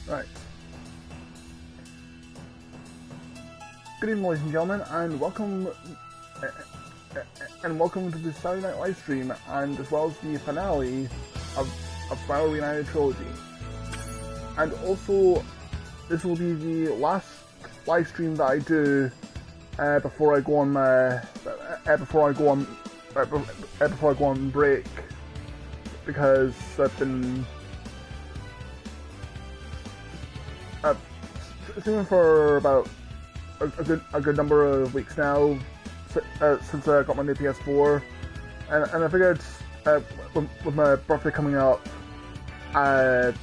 Right. Good evening, ladies and gentlemen, and welcome to the Saturday night live stream, and as well as the finale of Spyro Reignited Trilogy. And also, this will be the last live stream that I do before I go on break, because I've been streaming for about a good number of weeks now since I got my new PS4, and I figured with my birthday coming up, I'll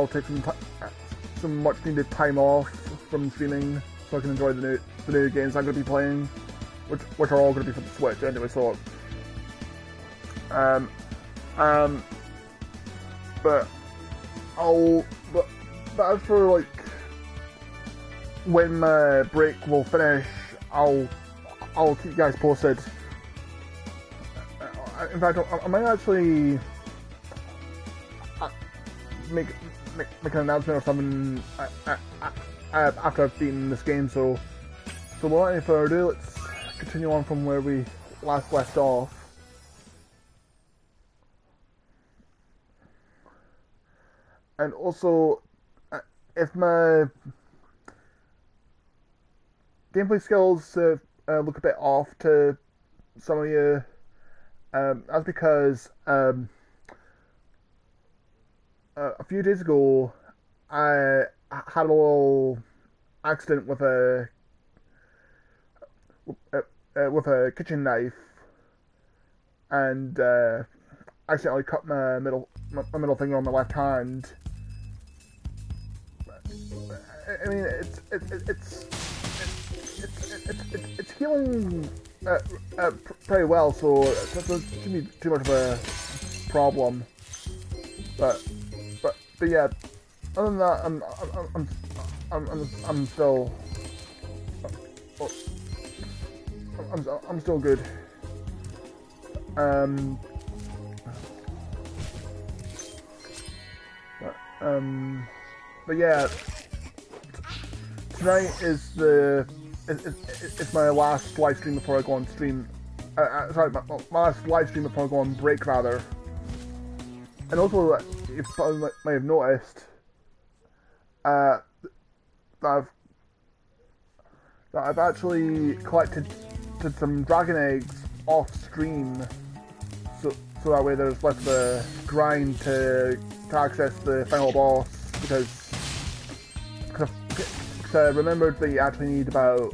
take some much needed time off from streaming so I can enjoy the new games I'm going to be playing, which are all going to be for the Switch anyway. So but as for like when my break will finish, I'll keep you guys posted. In fact, I might actually make an announcement or something after I've beaten this game. So without any further ado, let's continue on from where we last left off. And also, if my gameplay skills look a bit off to some of you, that's because a few days ago I had a little accident with a kitchen knife, and accidentally cut my middle finger on my left hand. I mean, it's healing pretty well, so it shouldn't be too much of a problem. But yeah, other than that, I'm still good. But yeah, tonight is it's my last live stream before I go on stream. Sorry, my last live stream before I go on break, rather. And also, you probably might have noticed that I've actually collected some dragon eggs off stream, so that way there's less of a grind to access the final boss, because I remembered that you actually need about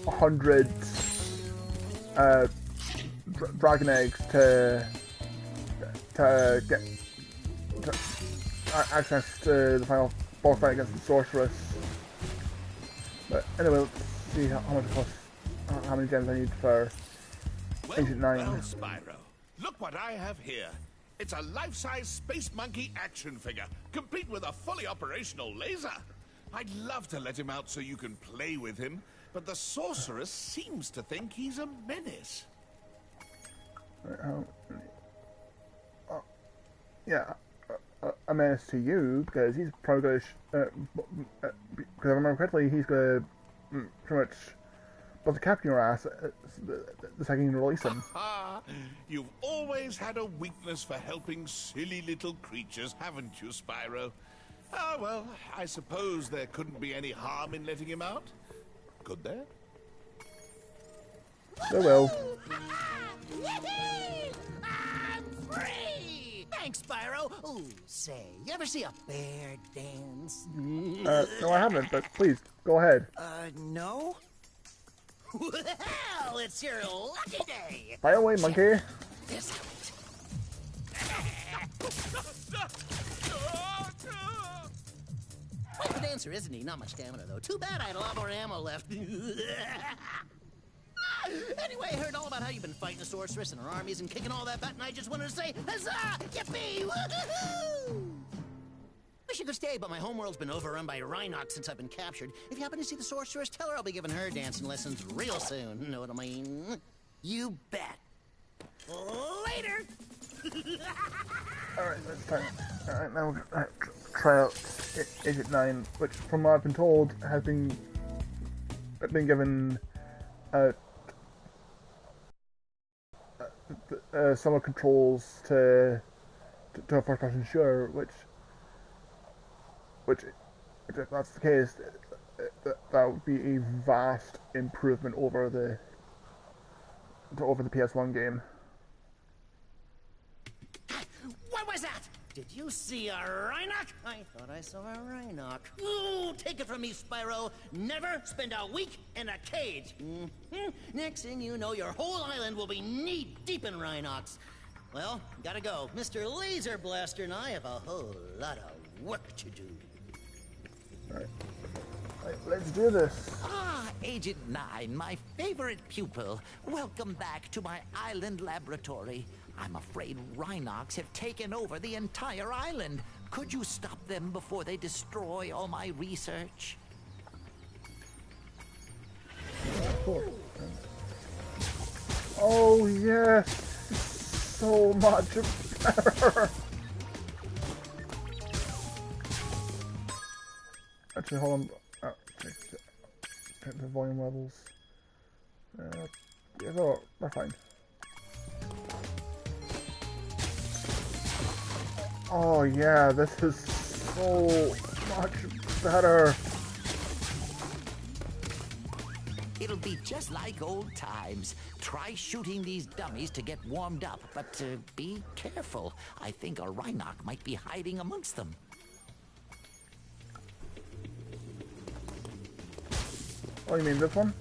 100 dragon eggs to get access to the final boss fight against the sorceress. But anyway, let's see how much it costs, how many gems I need for Ancient 9. Well, Spyro, look what I have here. It's a life-size Space Monkey action figure, complete with a fully operational laser. I'd love to let him out so you can play with him, but the sorceress seems to think he's a menace. Yeah, a menace to you, because he's probably going to, because if I remember correctly, he's going to pretty much about to cap your ass the second you release him. You've always had a weakness for helping silly little creatures, haven't you, Spyro? Ah, well, I suppose there couldn't be any harm in letting him out. Could there? There will. I'm free! Thanks, Spyro. Ooh, say, you ever see a bear dance? No, I haven't, but please, go ahead. No? Well, it's your lucky day. Fire away, monkey. This out. Quite the dancer, isn't he? Not much stamina, though. Too bad I had a lot more ammo left. Anyway, I heard all about how you've been fighting the sorceress and her armies and kicking all that butt, and I just wanted to say, huzzah! Yippee! Woohoo! Wish you could stay, but my homeworld's been overrun by Rhinox since I've been captured. If you happen to see the sorceress, tell her I'll be giving her dancing lessons real soon. Know what I mean? You bet. Later! Alright, let's try it. Alright, now we're gonna try out Agent 9, which from what I've been told has been given similar controls to a first-person shooter, which if that's the case, that would be a vast improvement over the PS1 game. What was that? Did you see a Rhinoc? I thought I saw a Rhinoc. Ooh, take it from me, Spyro. Never spend a week in a cage. Next thing you know, your whole island will be knee-deep in Rhinocs. Well, gotta go. Mr. Laser Blaster and I have a whole lot of work to do. Alright, let's do this. Ah, Agent 9, my favorite pupil. Welcome back to my island laboratory. I'm afraid Rhinocs have taken over the entire island. Could you stop them before they destroy all my research? Oh yes, so much better. Actually, hold on. Oh, check the volume levels. Yeah, they're fine. Oh yeah, this is so much better. It'll be just like old times. Try shooting these dummies to get warmed up, but be careful. I think a Rhinoc might be hiding amongst them. Oh, you mean this one?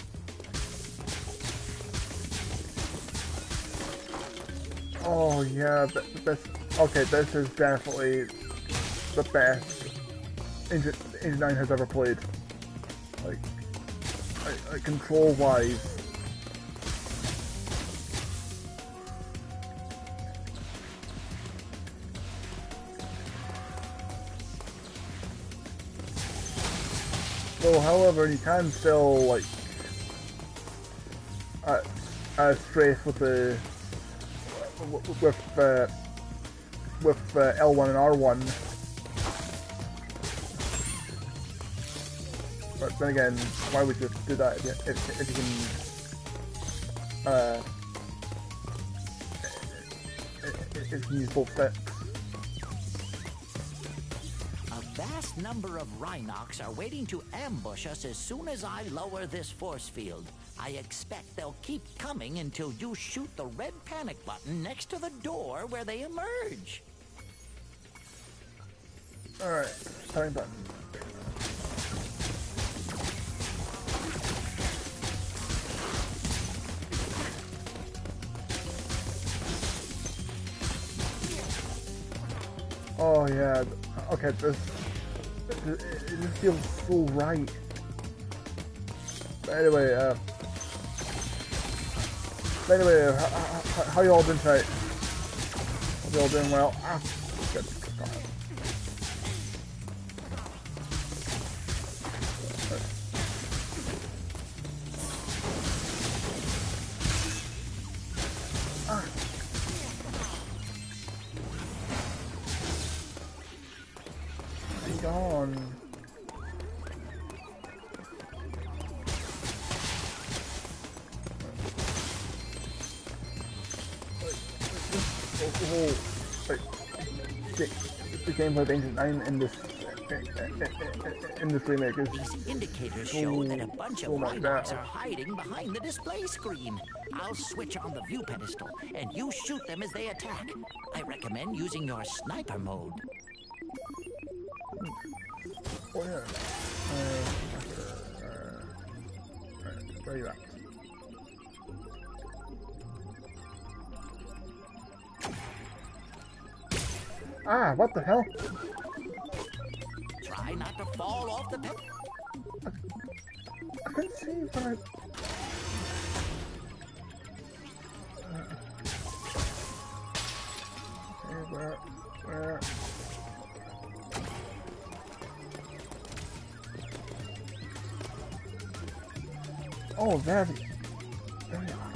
Oh yeah, this. Okay, this is definitely the best Agent 9 has ever played. Like control-wise. So, however, you can still like strafe with the with L1 and R1, but then again, why would you do that if you can use both sticks? A vast number of Rhinocs are waiting to ambush us as soon as I lower this force field. I expect they'll keep coming until you shoot the red panic button next to the door where they emerge. Alright, panic button. Oh yeah, okay, it just feels so right. But anyway, how y'all doing tonight? Hope y'all doing well. Ah, good. On. The gameplay of Agent 9 in this remake is These indicators show that a bunch of Rhinocs are hiding behind the display screen. I'll switch on the view pedestal, and you shoot them as they attack. I recommend using your sniper mode. Oh yeah. Where are you at? Ah, what the hell? Try not to fall off the pedestal. I couldn't see when I... Okay, where? Oh, there you are.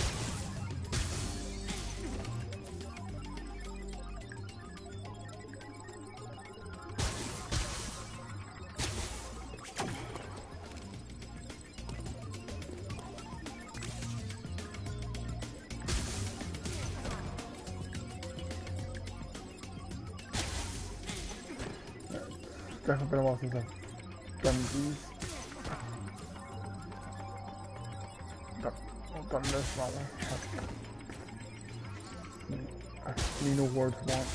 definitely been a while since I've done these. Done this one. I need no words once.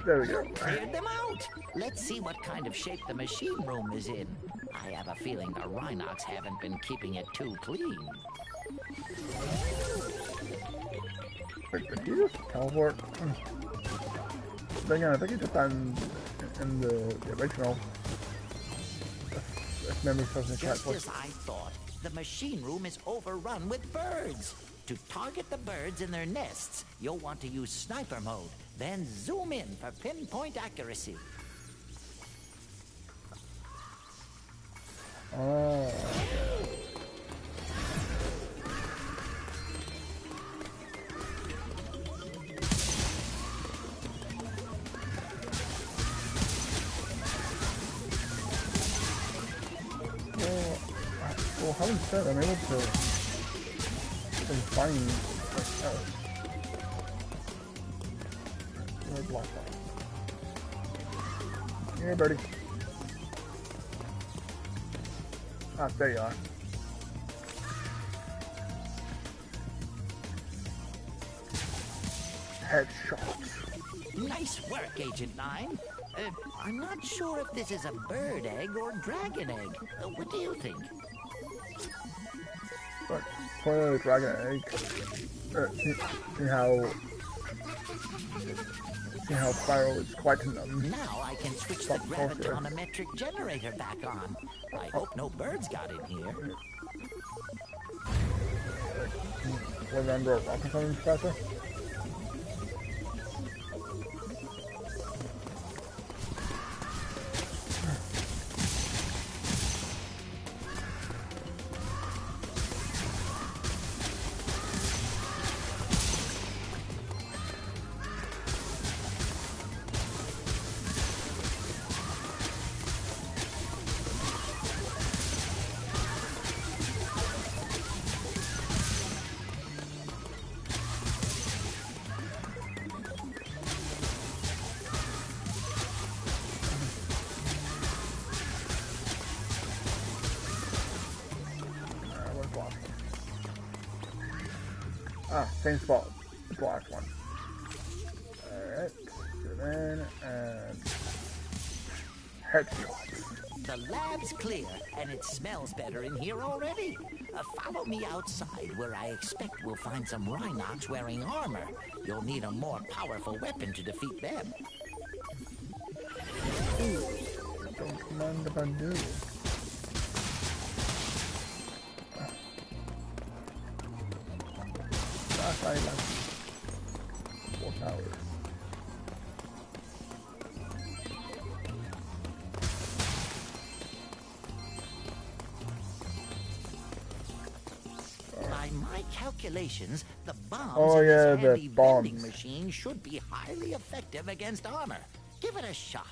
There we go. Cleared them out. Let's see what kind of shape the machine room is in. I have a feeling the Rhinox haven't been keeping it too clean. Wait, did you just teleport? Then again, I think he did that in the original. If memory serves me Just correctly. as I thought, the machine room is overrun with birds. To target the birds in their nests, you'll want to use sniper mode, then zoom in for pinpoint accuracy. Oh. Well, having said, I'm able to find block that. Here, birdie. Ah, there you are. Headshot. Nice work, Agent 9. I'm not sure if this is a bird egg or dragon egg. What do you think? But for the dragon egg, see how Spyro is quite numb. Now I can switch the gravitonometric generator back on. I hope no birds got in here. Remember a rocket science professor? Ah, same spot as the last one. Alright, zoom in and headshot. The lab's clear, and it smells better in here already. Follow me outside, where I expect we'll find some Rhinox wearing armor. You'll need a more powerful weapon to defeat them. Don't mind if I do. I like 4 towers. By my calculations, the bombs Oh, in yeah, this the handy bombs. vending machine should be highly effective against armor. Give it a shot.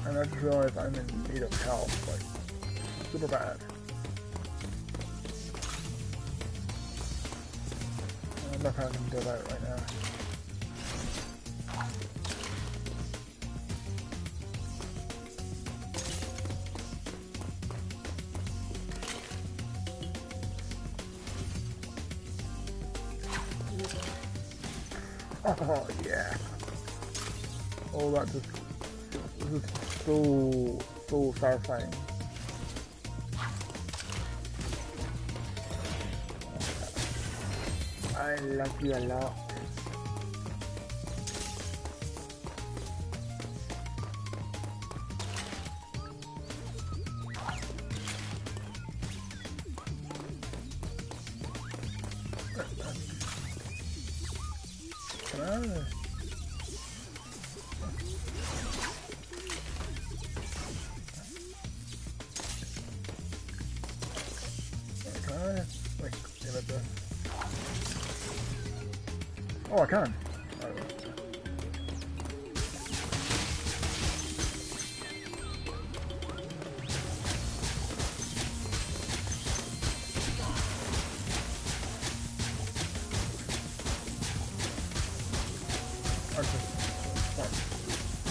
And I just realized I'm in need of help, like, super bad. I'm not having to do that right now. Oh, yeah. Oh, that just... This is so satisfying. I love you a lot. Come on. Wait, give it this. Oh, I can.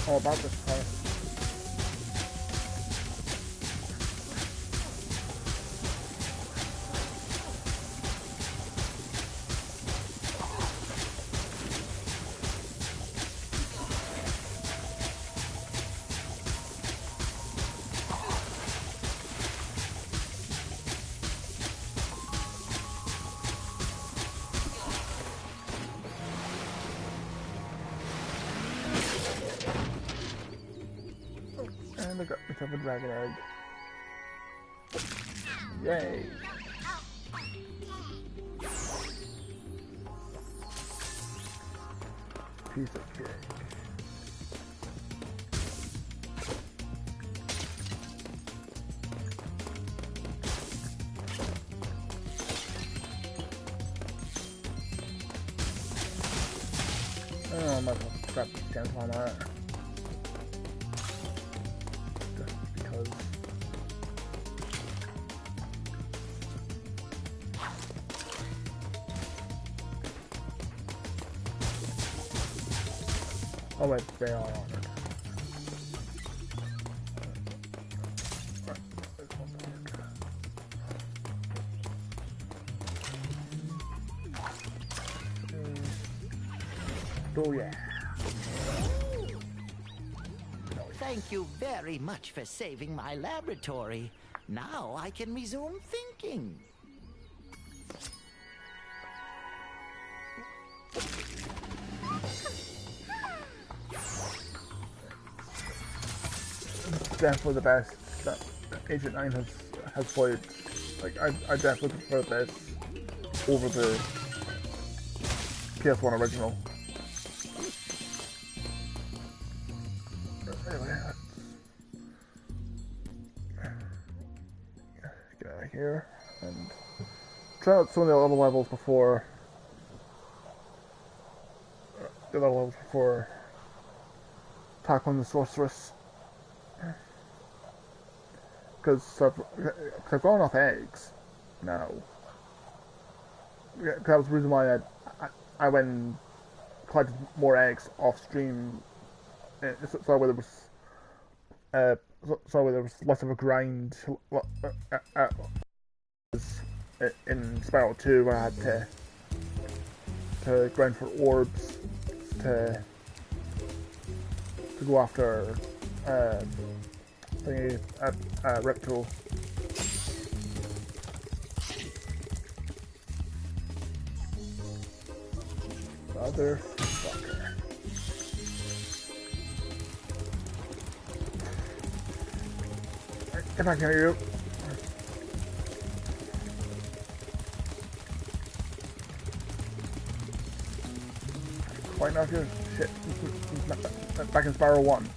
All about this part. And I got myself a dragon egg. Yay! Piece of cake. Oh, I might as well grab the chance on that. Just because. Oh wait, they are on it. Oh yeah. Thank you very much for saving my laboratory. Now I can resume thinking. Definitely the best that Agent 9 has played. Like I definitely prefer this over the PS1 original. Anyway, let's get out of here and try out some of the other levels before tackling the sorceress. Because I've got enough eggs now. That was the reason why I went and collected more eggs off stream. So where there was less of a grind in Spyro 2 where I had to grind for orbs to go after reptile. Motherfucker. If I can hear you. Quite not good. Shit. Back in Spyro 1.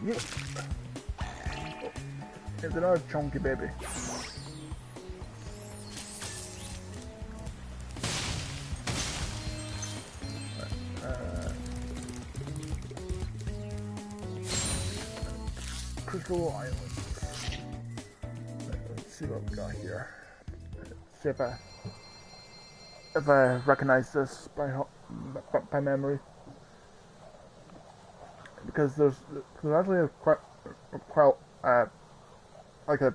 Yeah. It's another chunky baby. Crystal Island. Let's see what we got here. See if I recognize this by memory. Because there's actually a quite like a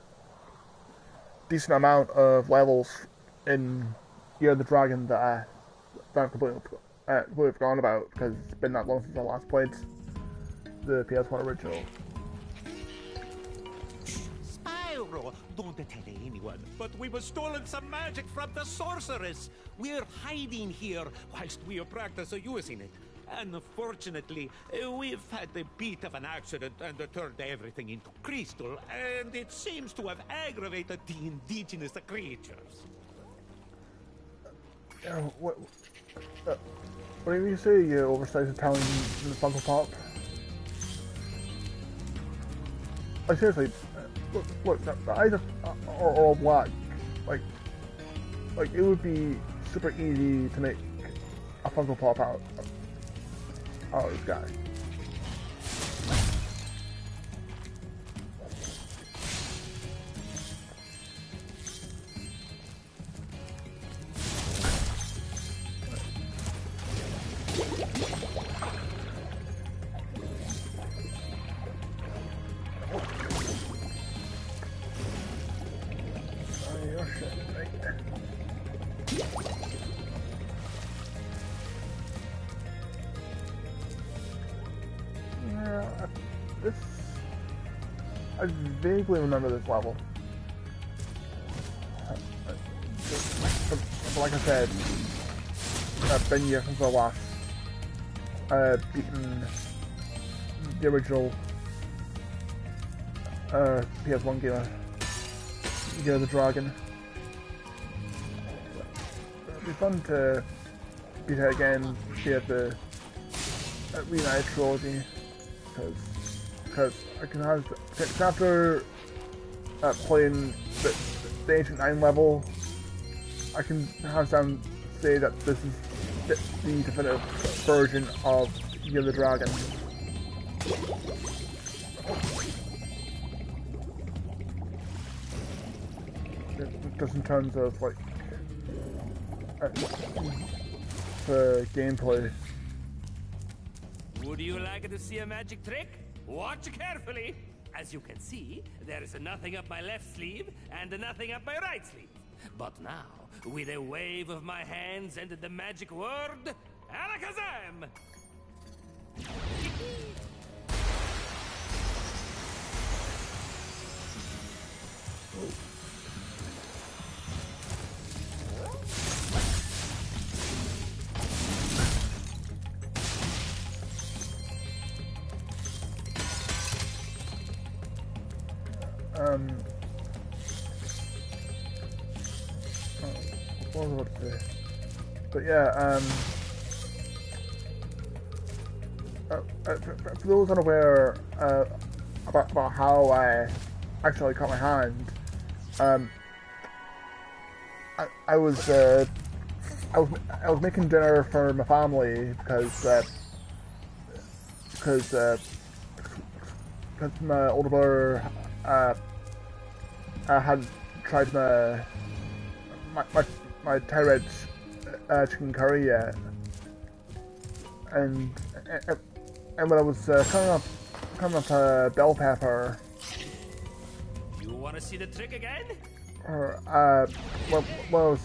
decent amount of levels in Year of the Dragon that I've completely forgotten about because it's been that long since I last played the PS1 original. Spyro, don't tell anyone, but we were stolen some magic from the sorceress. We're hiding here whilst we practice using it. Unfortunately, we've had a bit of an accident and turned everything into crystal, and it seems to have aggravated the indigenous creatures. What do you say, you oversized Italian Funko Pop? Like, seriously, look, the eyes are all black. Like it would be super easy to make a Funko Pop out of this guy. I vaguely remember this level. But like I said, been years since I last beaten the original PS1 game, Year of the Dragon. It'd be fun to beat it again, via the Reignited Trilogy, because I can have, after playing the Ancient 9 level, I can have them say that this is the definitive version of Year of the Dragon. Just in terms of like the gameplay. Would you like to see a magic trick? Watch carefully. As you can see, there is nothing up my left sleeve and nothing up my right sleeve. But now, with a wave of my hands and the magic word, Alakazam! What was I about to say? But yeah, for those unaware about how I actually caught my hand, I was making dinner for my family because my older brother had tried my Thai chicken curry yet, and when I was cutting up bell pepper. You want to see the trick again? Or when I was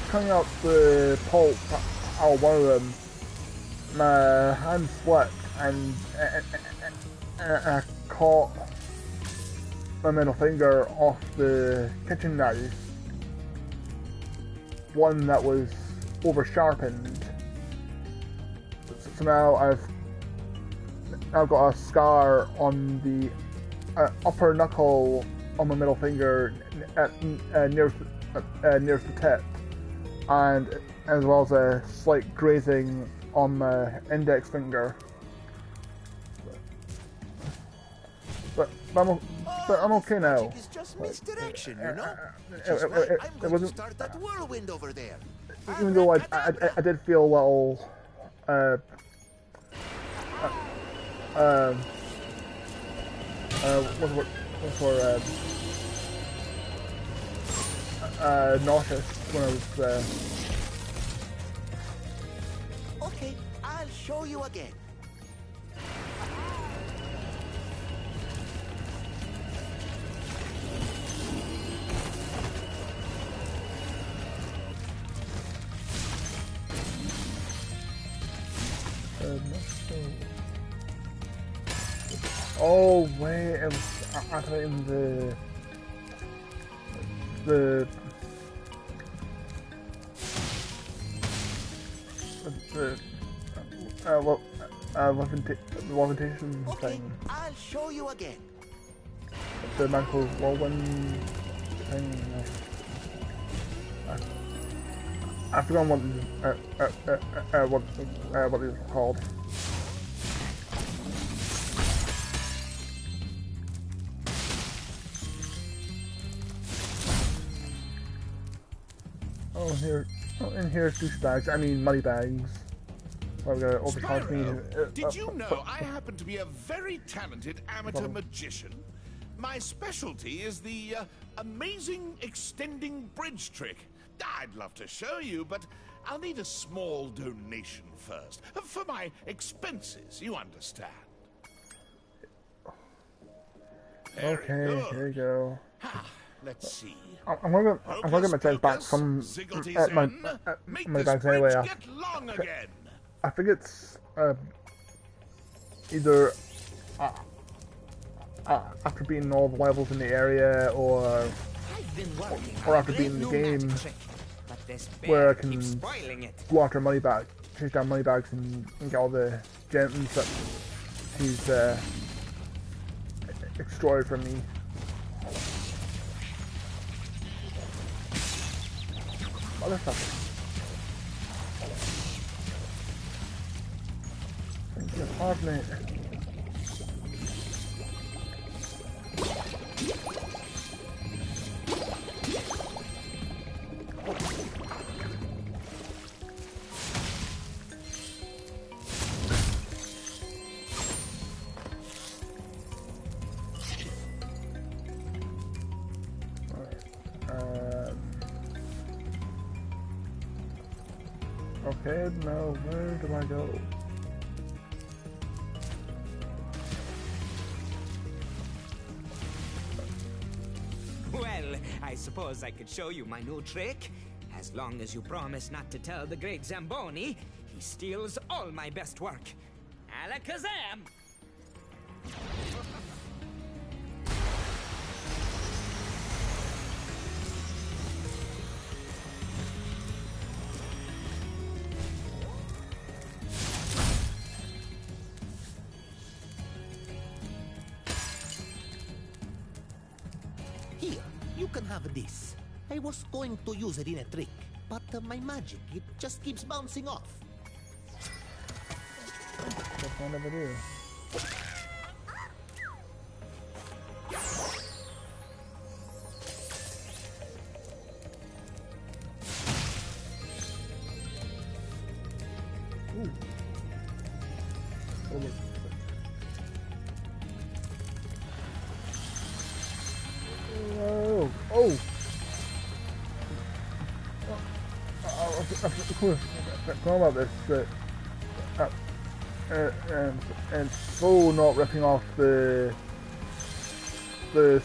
cutting out the pulp out of one of them, my hand slipped and I caught my middle finger off the kitchen knife. One that was over sharpened. So now I've got a scar on the upper knuckle on my middle finger nearest the tip, and as well as a slight grazing on my index finger. But I'm okay now. It's just misdirection, you know? It wasn't. Start that whirlwind over there. Even though I did feel a little nauseous when I was Okay, I'll show you again. oh wait, it was activating the levitation Okay, thing. I'll show you again. The magical whirlwind thing. I forgot what these were called. Oh, here. Oh, and here's douchebags. I mean, money bags. Oh, we gotta overcharge me. Spyro, did you know I happen to be a very talented amateur magician? My specialty is the amazing extending bridge trick. I'd love to show you, but I'll need a small donation first. For my expenses, you understand. Okay, here you go. Let's see. I'm gonna get my bags back from my bags anyway. Get long again. I think it's either after beating all the levels in the area, or after beating the game, where I can go after money bag, chase down money bags, and get all the gems that he's extorted from me. Motherfucker. Thank you, hard mate. Okay, now where do I go? Well, I suppose I could show you my new trick. As long as you promise not to tell the great Zamboni, he steals all my best work. Alakazam! Here, you can have this. I was going to use it in a trick, but my magic, it just keeps bouncing off. That's what I never do. Talking about this, and so not ripping off the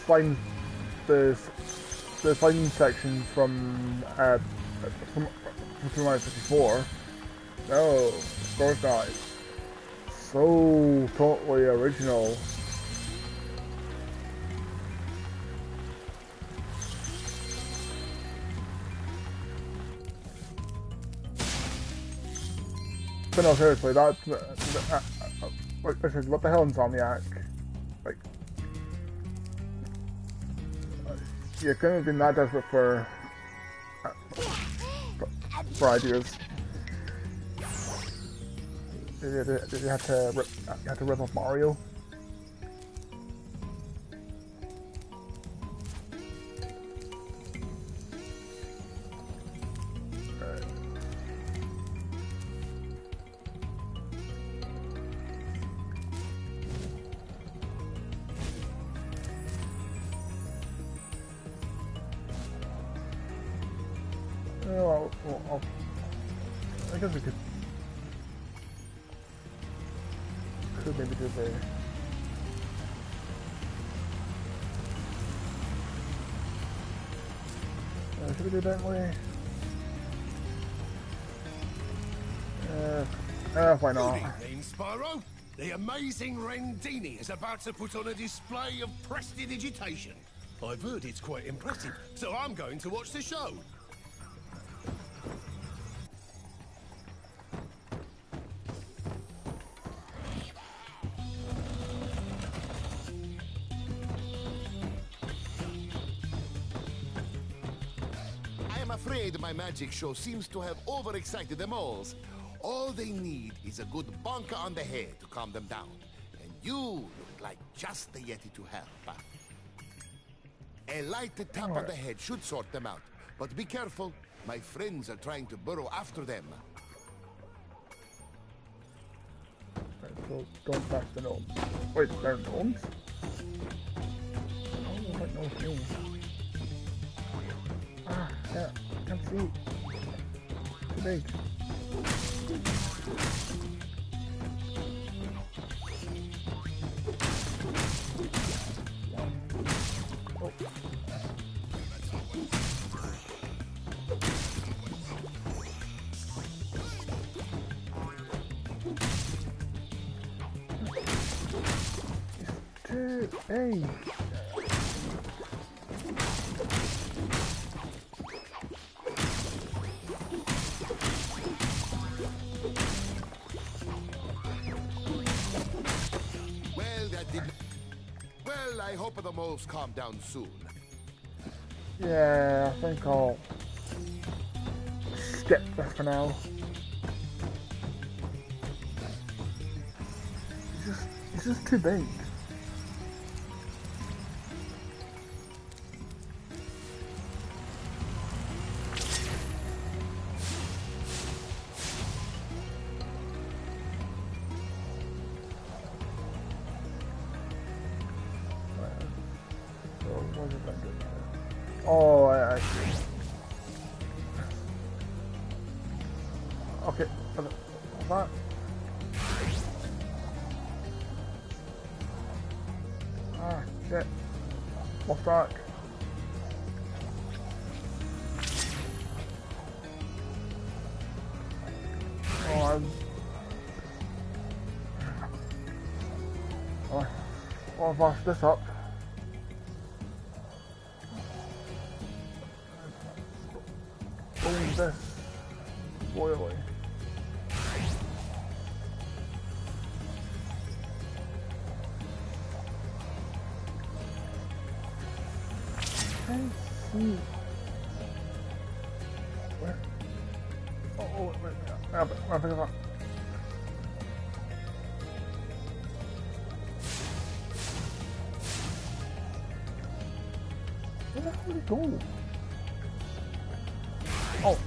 slime section from Mario 54. No, of course not. It's so totally original. But no, seriously, that's like I said, what the hell, Insomniac? Like, you couldn't have been that desperate for ideas. You had to rip off Mario. Well, I guess we could maybe do the should we do that way? Why not? Good evening, Spyro. The amazing Rendini is about to put on a display of prestidigitation. I've heard it's quite impressive, so I'm going to watch the show. I'm afraid my magic show seems to have overexcited them all. All they need is a good bonker on the head to calm them down. And you look like just the Yeti to help. A light tap on the head should sort them out. But be careful, My friends are trying to burrow after them. Right, so don't smash the gnomes. Wait, there are gnomes? Oh, what no thing? Ah, yeah, can't see. Too big. Oh. Too big. Well, that didn't... Well, I hope the moles calm down soon. Yeah, I think I'll skip this for now. It's just too big. So, what is it like doing now? Oh, I see. Okay, that. Ah, shit. Lost track. Oh, I've lost this up. Boom this royally. Where? Oh, wait. I think of that. Where the hell did it go? Oh.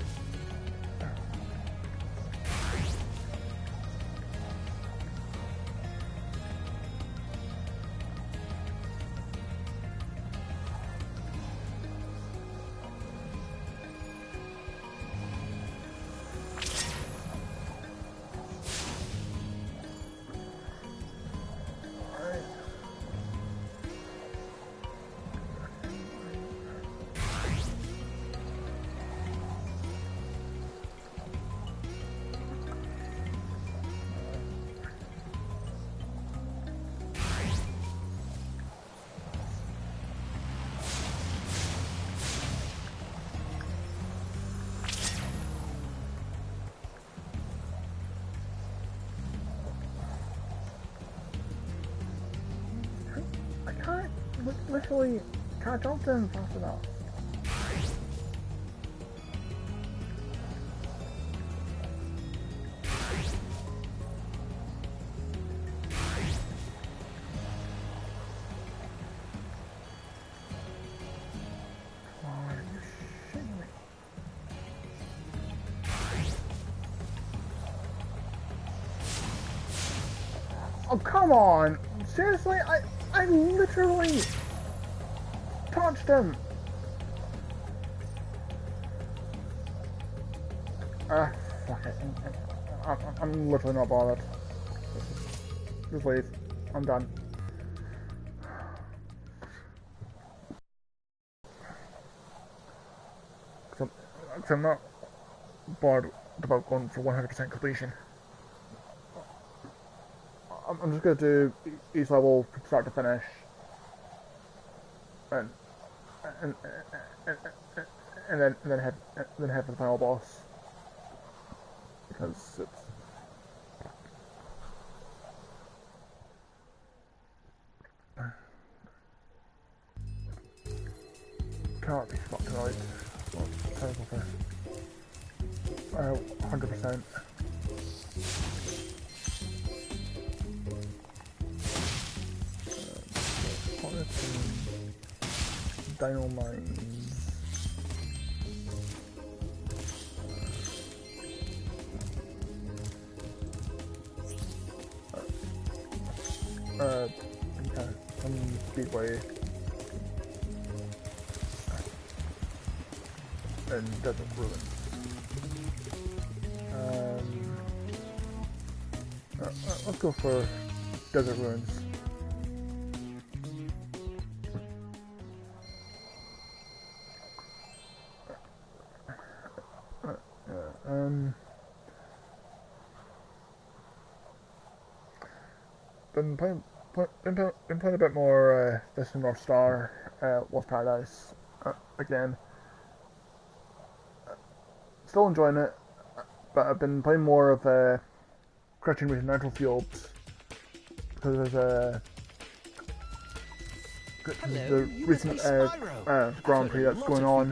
Literally can't jump them fast enough. Come on, are you shitting me? Oh, come on! Seriously? I literally touched him! Ah, fuck it. I'm literally not bothered. Just leave. I'm done. Cause I'm not bothered about going for 100% completion. I'm just gonna do each level from start to finish, and then head for the final boss, because it's can't be fucked right. Well, it's terrible for 100%. Dino mines. some speedway and Desert Ruins. Let's go for Desert Ruins. Been playing a bit more this and North Star, Lost Paradise again. Still enjoying it, but I've been playing more of Correction with Nitro Fields because there's the recent Grand Prix that's going on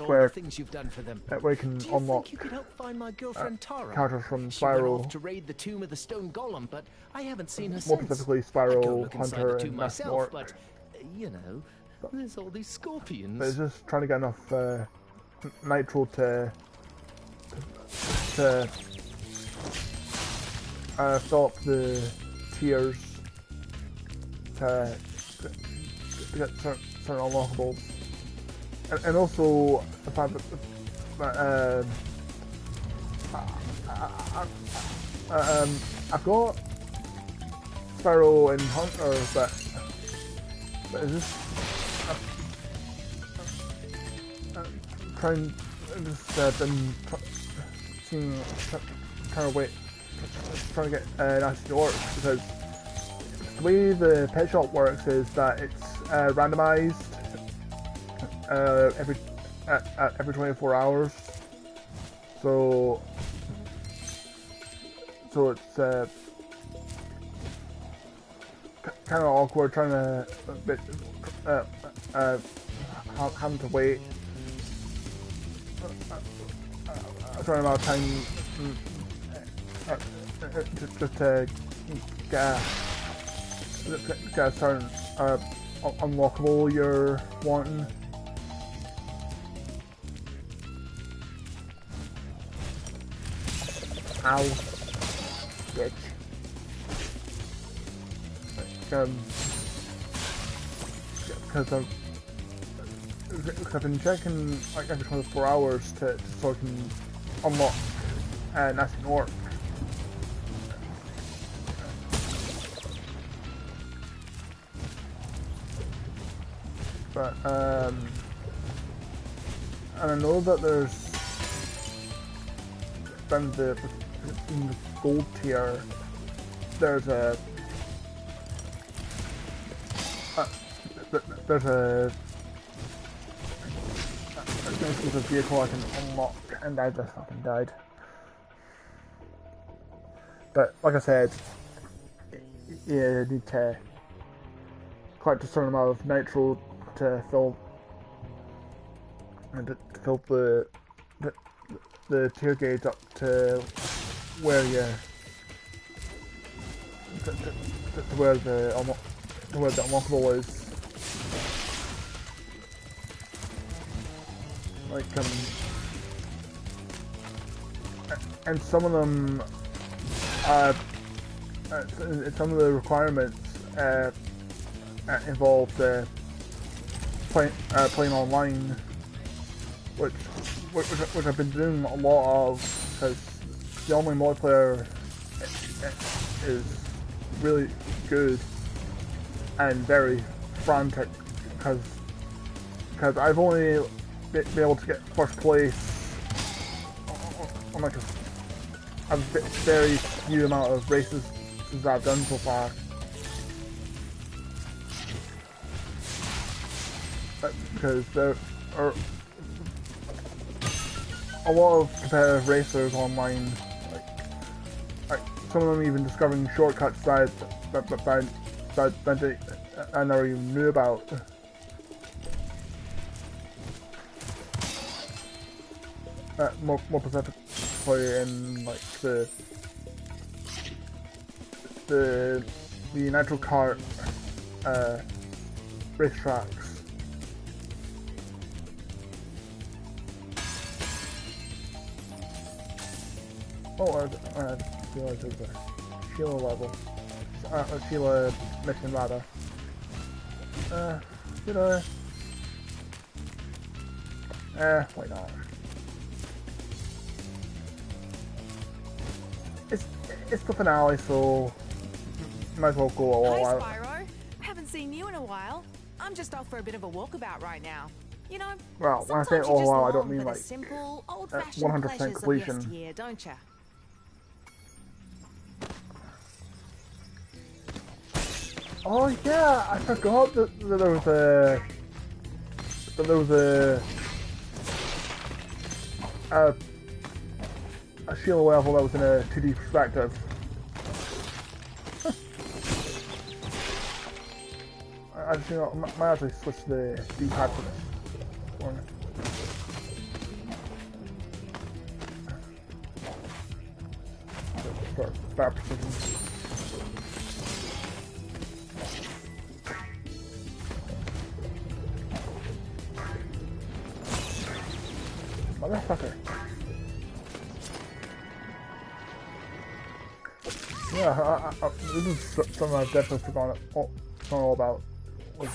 where things you've done for them. where you can unlock Think you could help find my girlfriend Tara? characters from She went off Spyro, to raid the tomb of the stone golem, but I haven't seen her more since. specifically I'd go Spyro, look inside Hunter, the tomb and myself, North. but you know, there's all these scorpions. But it's just trying to get enough nitro to fill up the tiers to get certain unlockables, and also the fact that I've got Spyro and Hunter, but it's just trying been seeing trying to get Nasty Orc, because the way the pet shop works is that it's randomized every 24 hours. So it's kind of awkward trying to having to wait a certain amount of time just to get a certain unlockable you're wanting. Ow, bitch. Because I've been checking like every 24 hours so I can unlock Nasty Orc. But and I know that there's in the gold tier there's a vehicle I can unlock, and I just fucking died. But like I said, you need to collect a certain amount of nitro to fill the tier gauge up to where you to where the unlockable is. Like and some of them some of the requirements involve playing online, which I've been doing a lot of, because the online multiplayer is really good and very frantic, because I've only been able to get first place on like a very few amount of races since I've done so far. Because there are a lot of competitive racers online, like some of them even discovering shortcuts that I never even knew about. More specifically in like the Nitro Kart racetracks. Oh, I realized there's a Sheila level. Sheila mission rather. Should I? Why not? It's the finale, so might as well go all out. Hi, Spyro. Haven't seen you in a while. I'm just off for a bit of a walkabout right now. You know, Well, when I say sometimes you all just out, I long don't mean for the like simple, old-fashioned 100% pleasures of completion. yesteryear, don't you? Oh yeah, I forgot that there was a shield level that was in a 2D perspective. I just, might actually switch the D-pad for this one. For better precision. Motherfucker. Yeah, this is something I've definitely forgotten all about. Was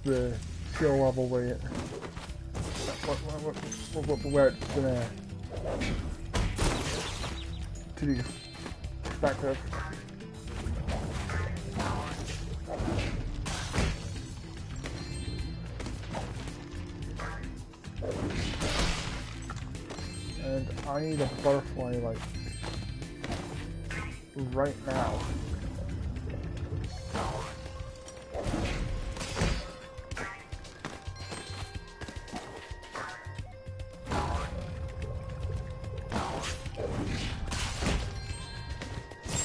the skill level where you, where it's in a 2D perspective. And I need a butterfly like right now.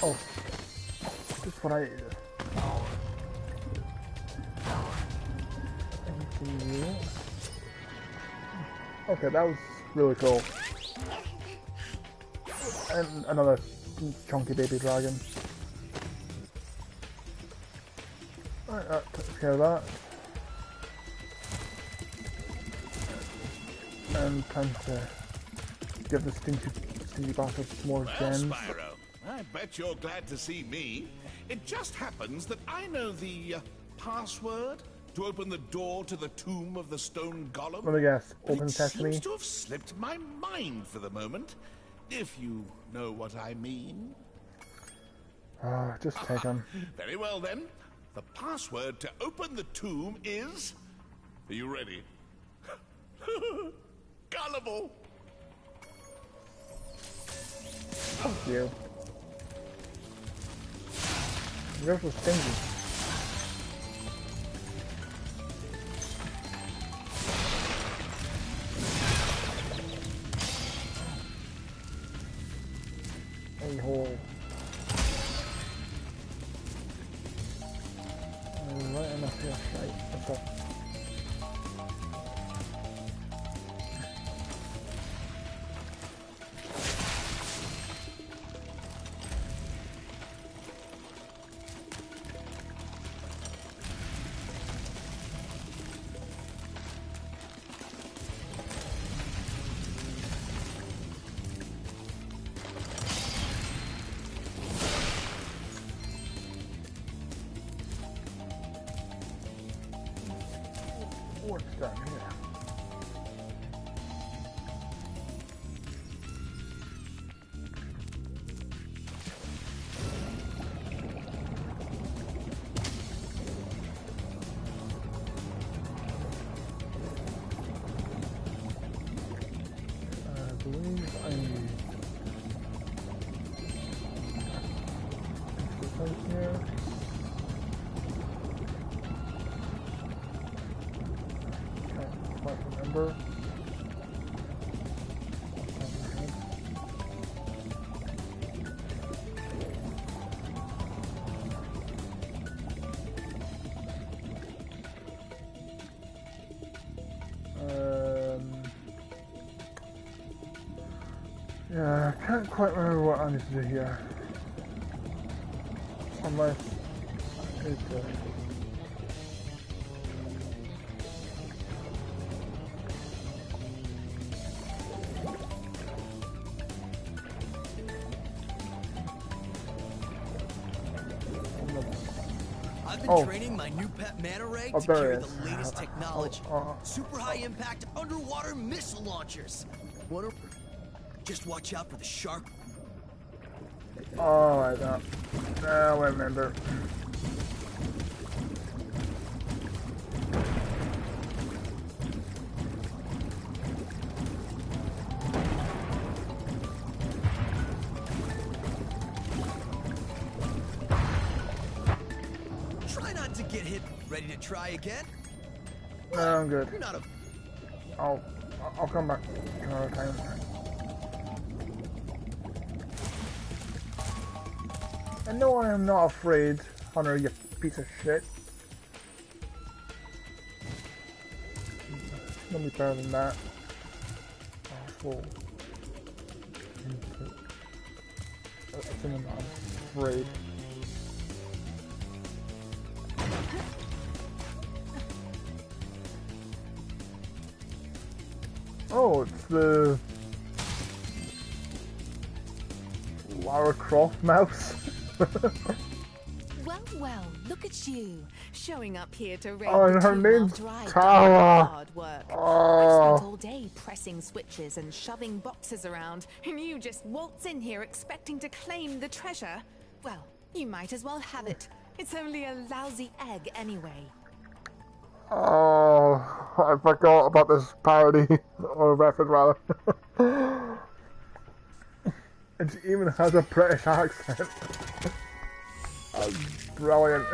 Oh, this is what I needed. Okay, that was really cool. And another chunky baby dragon. Alright, that takes care of that. And time to give the stinky bastard some more gems. Spyro, I bet you're glad to see me. It just happens that I know the password to open the door to the tomb of the stone golem. Let me guess. But Open it sesame. seems to have slipped my mind for the moment, if you know what I mean. Just take him. Very well then. The password to open the tomb is... Are you ready? Gullible! Fuck you. You're so stingy. A-hole. Right enough here, right. What's up? What's down here? I believe I need this right here. Remember? Yeah, I can't quite remember what I need to do here. Unless it's I've been training my new pet manta ray to there carry it the is. latest technology. Super high impact underwater missile launchers. Wanna just watch out for the shark. Oh, I don't. Now I remember. Try not to get hit. Ready to try again? No, I'm good. You're not a... I'll come back another time. And no, I am not afraid, Hunter, you piece of shit. It's gonna be better than that. Full. I'm not afraid. Oh, it's the Lara Croft mouse. Well, look at you, showing up here to raid Oh, and the her tomb name's after I've done Tara. hard work. I Oh. spent all day pressing switches and shoving boxes around, and you just waltz in here expecting to claim the treasure. Well, you might as well have it. It's only a lousy egg anyway. Oh, I forgot about this parody, or reference rather. And she even has a British accent. Brilliant.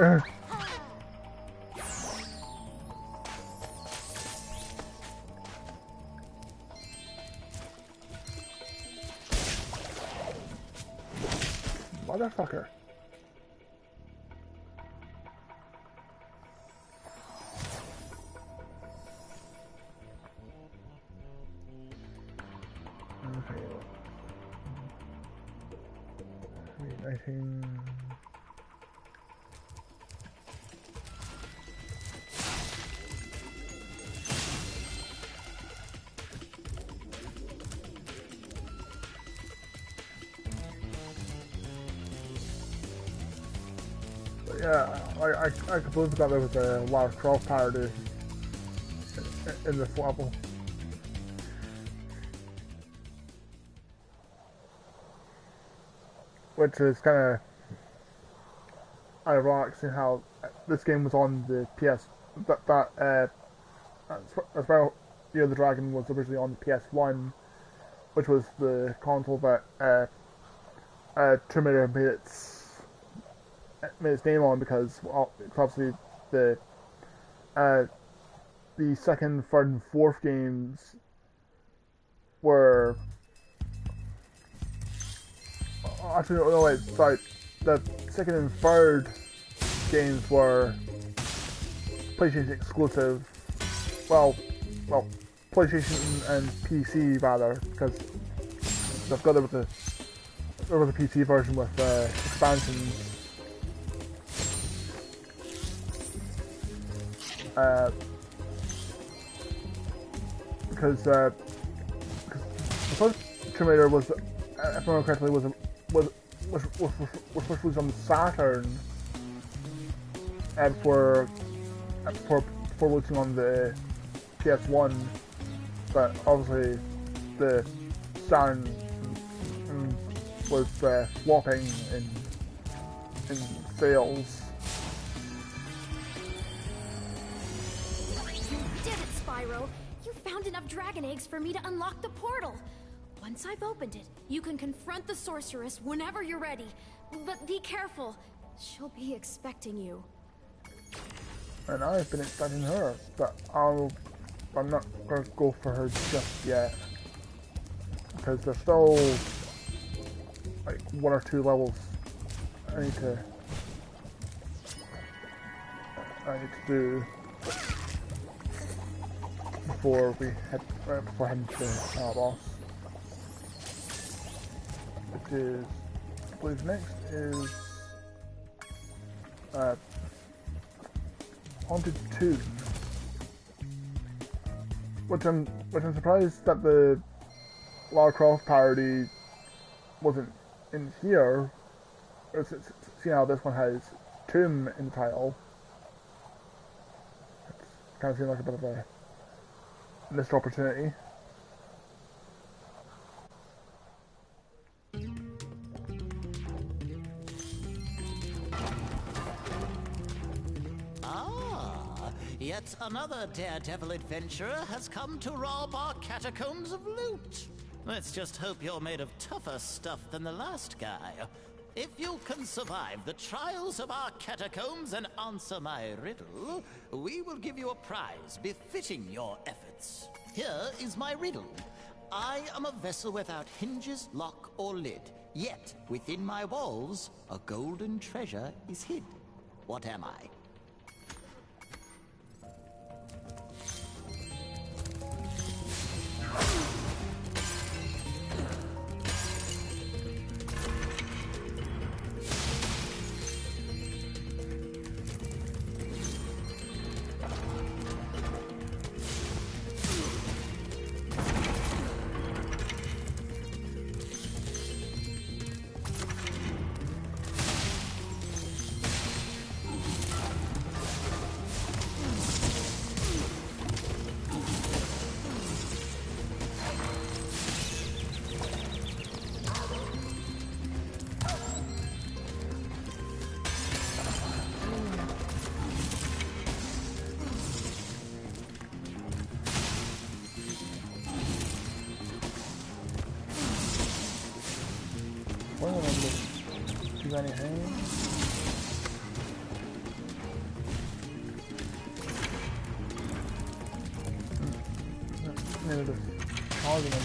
Motherfucker. Okay. 19. But yeah, I completely forgot there was a Lara Croft parody in this level. Which is kind of ironic, seeing how this game was on the PS. As well, Year of the Dragon was originally on the PS1, which was the console that Tomb Raider made its name on, because obviously the second, third, and fourth games were. Actually, no, wait, sorry. The second and third games were PlayStation exclusive. Well, PlayStation and PC rather, because I've got there was a PC version with expansions. Because the first Tomb Raider was, if I remember correctly, was first released on the Saturn, and for releasing on the PS1, but obviously the Saturn was flopping in sales. You did it, Spyro! You found enough dragon eggs for me to unlock the portal! Once I've opened it, you can confront the sorceress whenever you're ready. But be careful. She'll be expecting you. And I've been expecting her, but I'm not going to go for her just yet. Because there's still like 1 or 2 levels I need to do before we head to our boss. Which is, I believe next is Haunted Tomb, which I'm surprised that the Lara Croft parody wasn't in here. See how this one has Tomb in the title. kind of seemed like a bit of a missed opportunity. Yet another daredevil adventurer has come to rob our catacombs of loot. Let's just hope you're made of tougher stuff than the last guy. If you can survive the trials of our catacombs and answer my riddle, we will give you a prize befitting your efforts. Here is my riddle. I am a vessel without hinges, lock, or lid. Yet, within my walls, a golden treasure is hid. What am I? Anything? Maybe just charging them.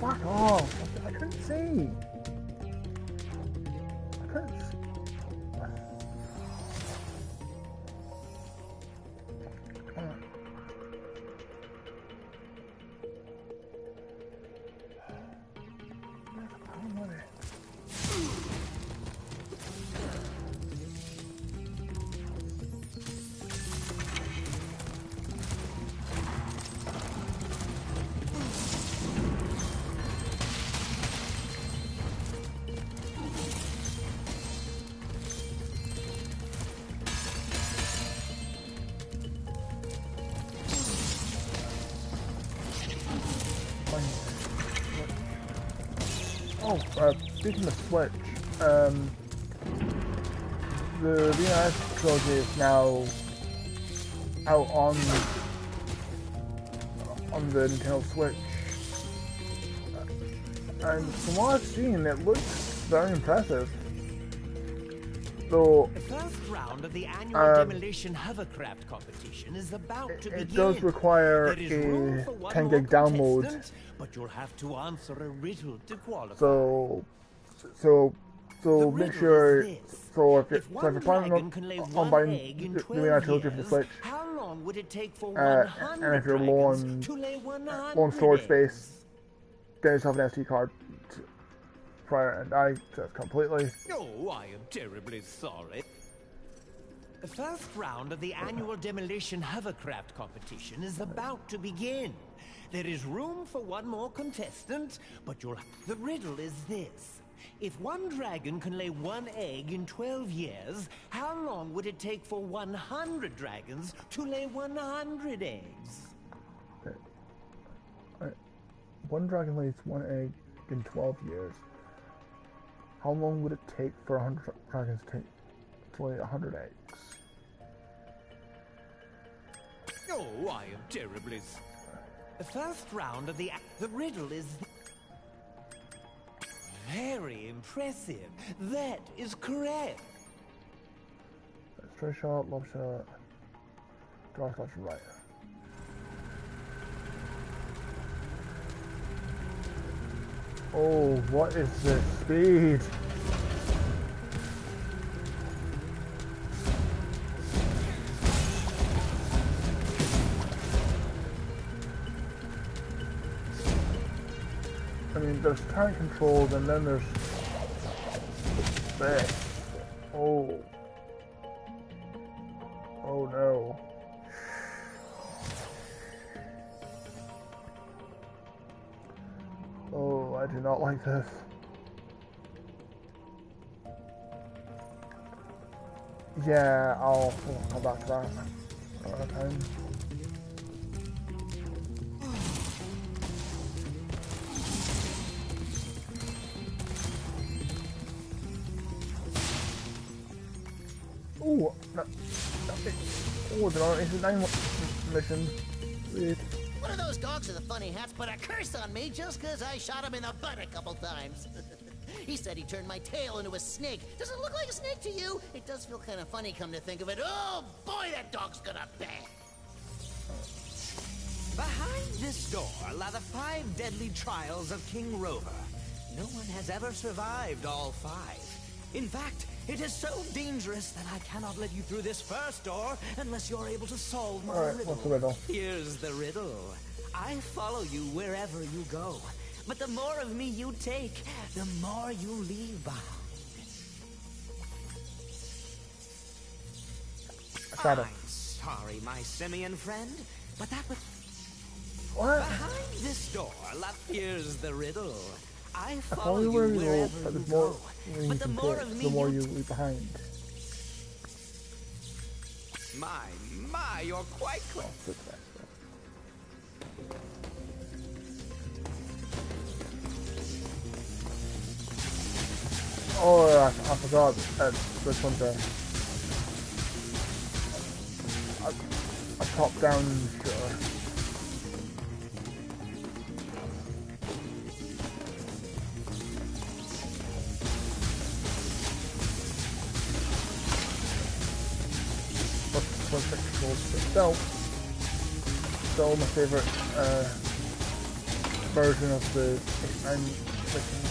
Fuck off! I couldn't see! I couldn't see. Where's the problem with it? Oh, speaking of Switch, the Reignited Trilogy is now out on the Nintendo Switch, and from what I've seen, it looks very impressive. Though the first round of the annual demolition hovercraft competition is about to begin. It does require a 10 gig download, but you'll have to answer a riddle to qualify. So make sure. So if you're planning on buying the Reignited Trilogy for the Switch, how long would it take for and if you're low on storage space, get yourself an SD card prior, and I just completely. Oh, I am terribly sorry. The first round of the annual demolition hovercraft competition is about to begin. There is room for one more contestant, but the riddle is this. If one dragon can lay one egg in 12 years, how long would it take for 100 dragons to lay 100 eggs? Okay. One dragon lays one egg in 12 years. How long would it take for 100 dragons to It's only 100 eggs. Oh, I am terribly. The first round of the riddle is very impressive. That is correct. Straight shot, lob shot, draw shot from right. Oh, what is this speed? I mean, there's tank controls and then there's this. Oh. Oh no. Oh, I do not like this. Yeah, I'll come back to that another time. Oh, no. Oh, it's a 9 mission. Weird. One of those dogs with the funny hats put a curse on me just because I shot him in the butt a couple times. He said he turned my tail into a snake. Does it look like a snake to you? It does feel kind of funny, come to think of it. Oh, boy, that dog's gonna bang. Behind this door lie the 5 deadly trials of King Rover. No one has ever survived all 5. In fact, it is so dangerous that I cannot let you through this first door unless you're able to solve my riddle. What's the riddle? Here's the riddle. I follow you wherever you go, but the more of me you take, the more you leave behind. I'm sorry, my simian friend, but that was... What? Behind this door, here's the riddle. I follow follow you wherever you go, but the more of me the more you leave behind. My, you're quite quick. Oh, I forgot. This one's a top-down shooter. Still my favourite version of the mission.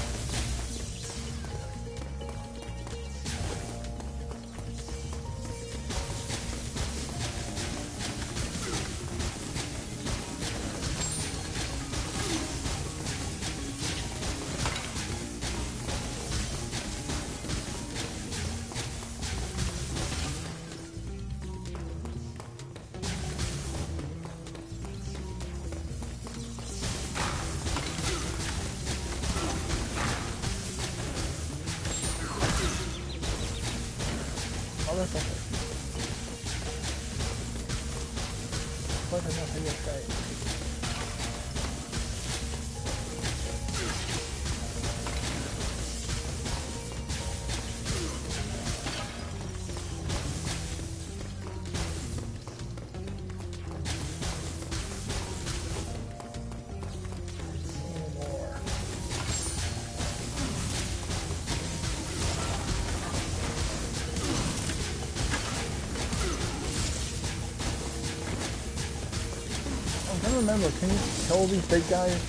Remember, can you kill these big guys?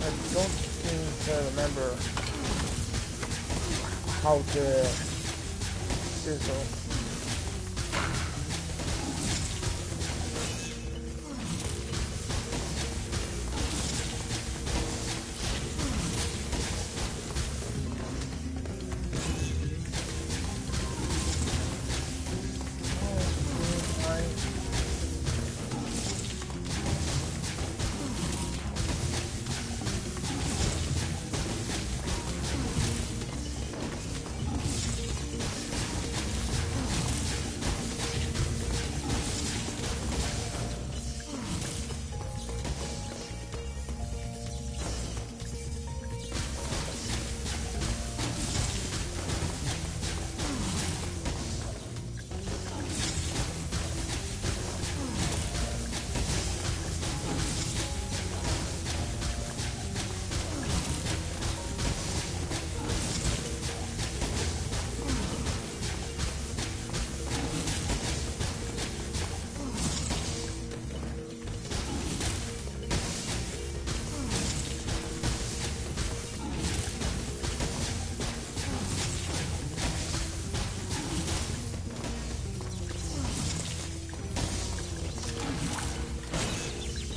I don't seem to remember how to do so.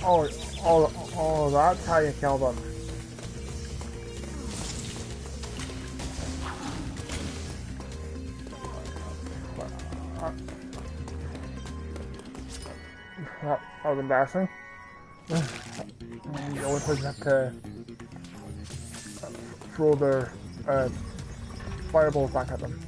Oh, that's how you kill them. That was embarrassing. You always have to throw their fireballs back at them.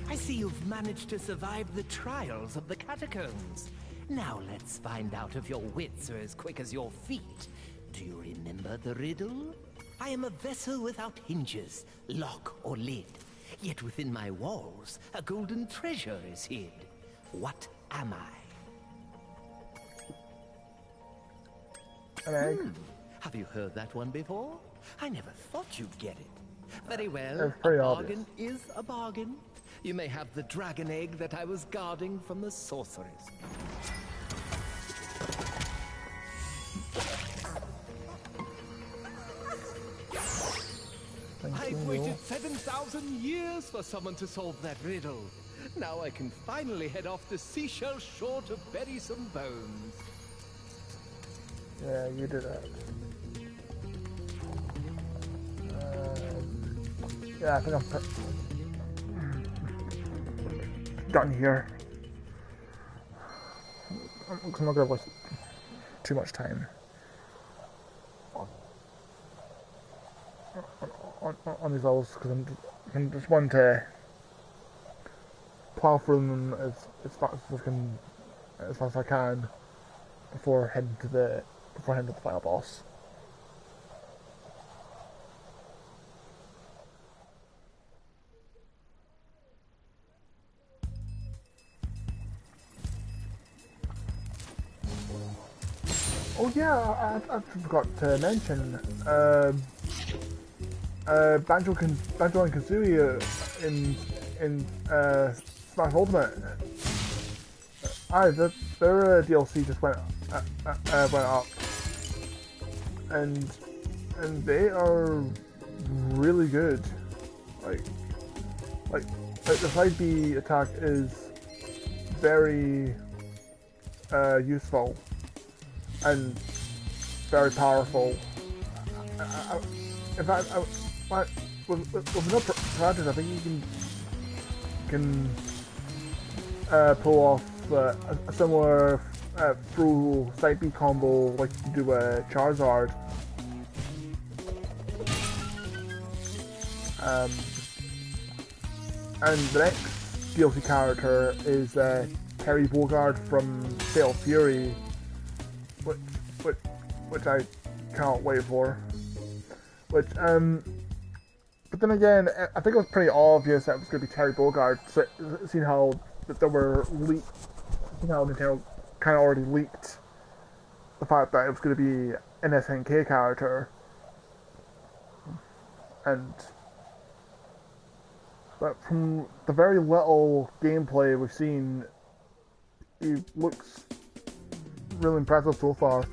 I see you've managed to survive the trials of the catacombs. Now let's find out if your wits are as quick as your feet. Do you remember the riddle? I am a vessel without hinges, lock or lid. Yet within my walls, a golden treasure is hid. What am I? An egg. Have you heard that one before? I never thought you'd get it. Very well, It's pretty a obvious. bargain is a bargain. You may have the dragon egg that I was guarding from the sorceress. I've waited 7,000 years for someone to solve that riddle. Now I can finally head off the seashell shore to bury some bones. Yeah, you did that. Yeah, I think I'm done here. I'm not gonna waste too much time on these levels because I'm just wanting to plow through them as fast as I can before heading to the final boss. Oh yeah, I forgot to mention Banjo and Kazooie in Smash Ultimate. Their DLC just went up, and they are really good. Like the side B attack is very useful and very powerful. In fact, with enough practice, I think you can pull off a similar through side B combo like you do a Charizard. And the next DLC character is Terry Bogard from Fatal Fury, which I can't wait for. But then again, I think it was pretty obvious that it was going to be Terry Bogard, seeing how there were leaked, seeing how Nintendo kind of already leaked the fact that it was going to be an SNK character, but from the very little gameplay we've seen, he looks really impressive so far.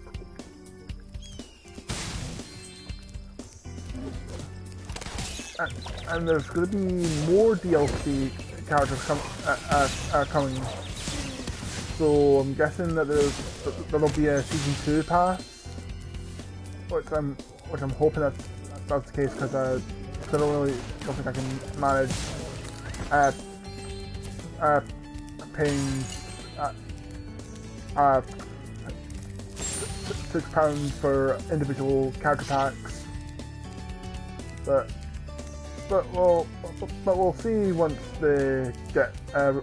And there's going to be more DLC characters coming, so I'm guessing that there'll be a Season 2 pass, which I'm hoping that's the case, because I don't think I can manage paying £6 for individual character packs, but we'll see once they get Well,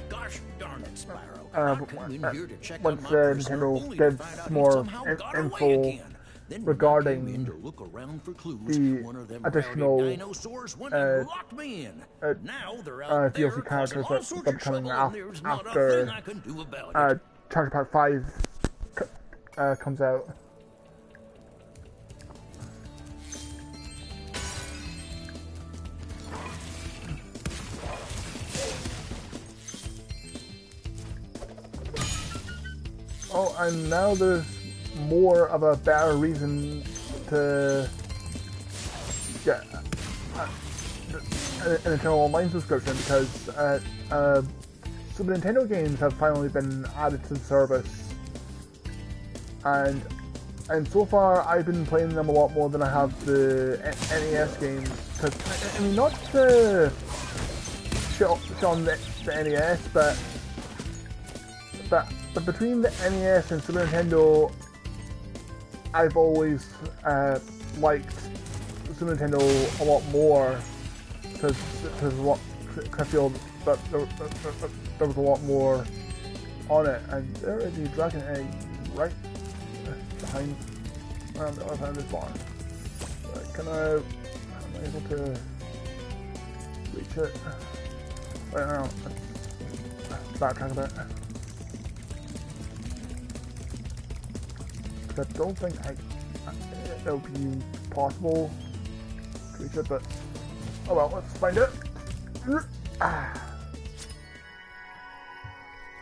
gosh darn it, Spyro. I come in here to check once on my personal Nintendo only gives to find out more he somehow got away info again. regarding look around for clues, the one of them additional dinosaurs went and locked me in. Now they're out there DLC characters causing all that sorts are of coming trouble, and there's not a after thing I can do about it. Character Pack 5 comes out. Oh, and now there's more of a better reason to get an Nintendo Online subscription, because Super Nintendo games have finally been added to the service, and so far I've been playing them a lot more than I have the NES games. Because I mean, not to shit on the NES, but between the NES and Super Nintendo, I've always liked Super Nintendo a lot more, because I feel that there was a lot more on it. And there is a dragon egg right behind on the other side of this barn. Am I able to reach it? Right now, let's backtrack a bit. I don't think it'll be possible to reach it, but oh well, let's find it.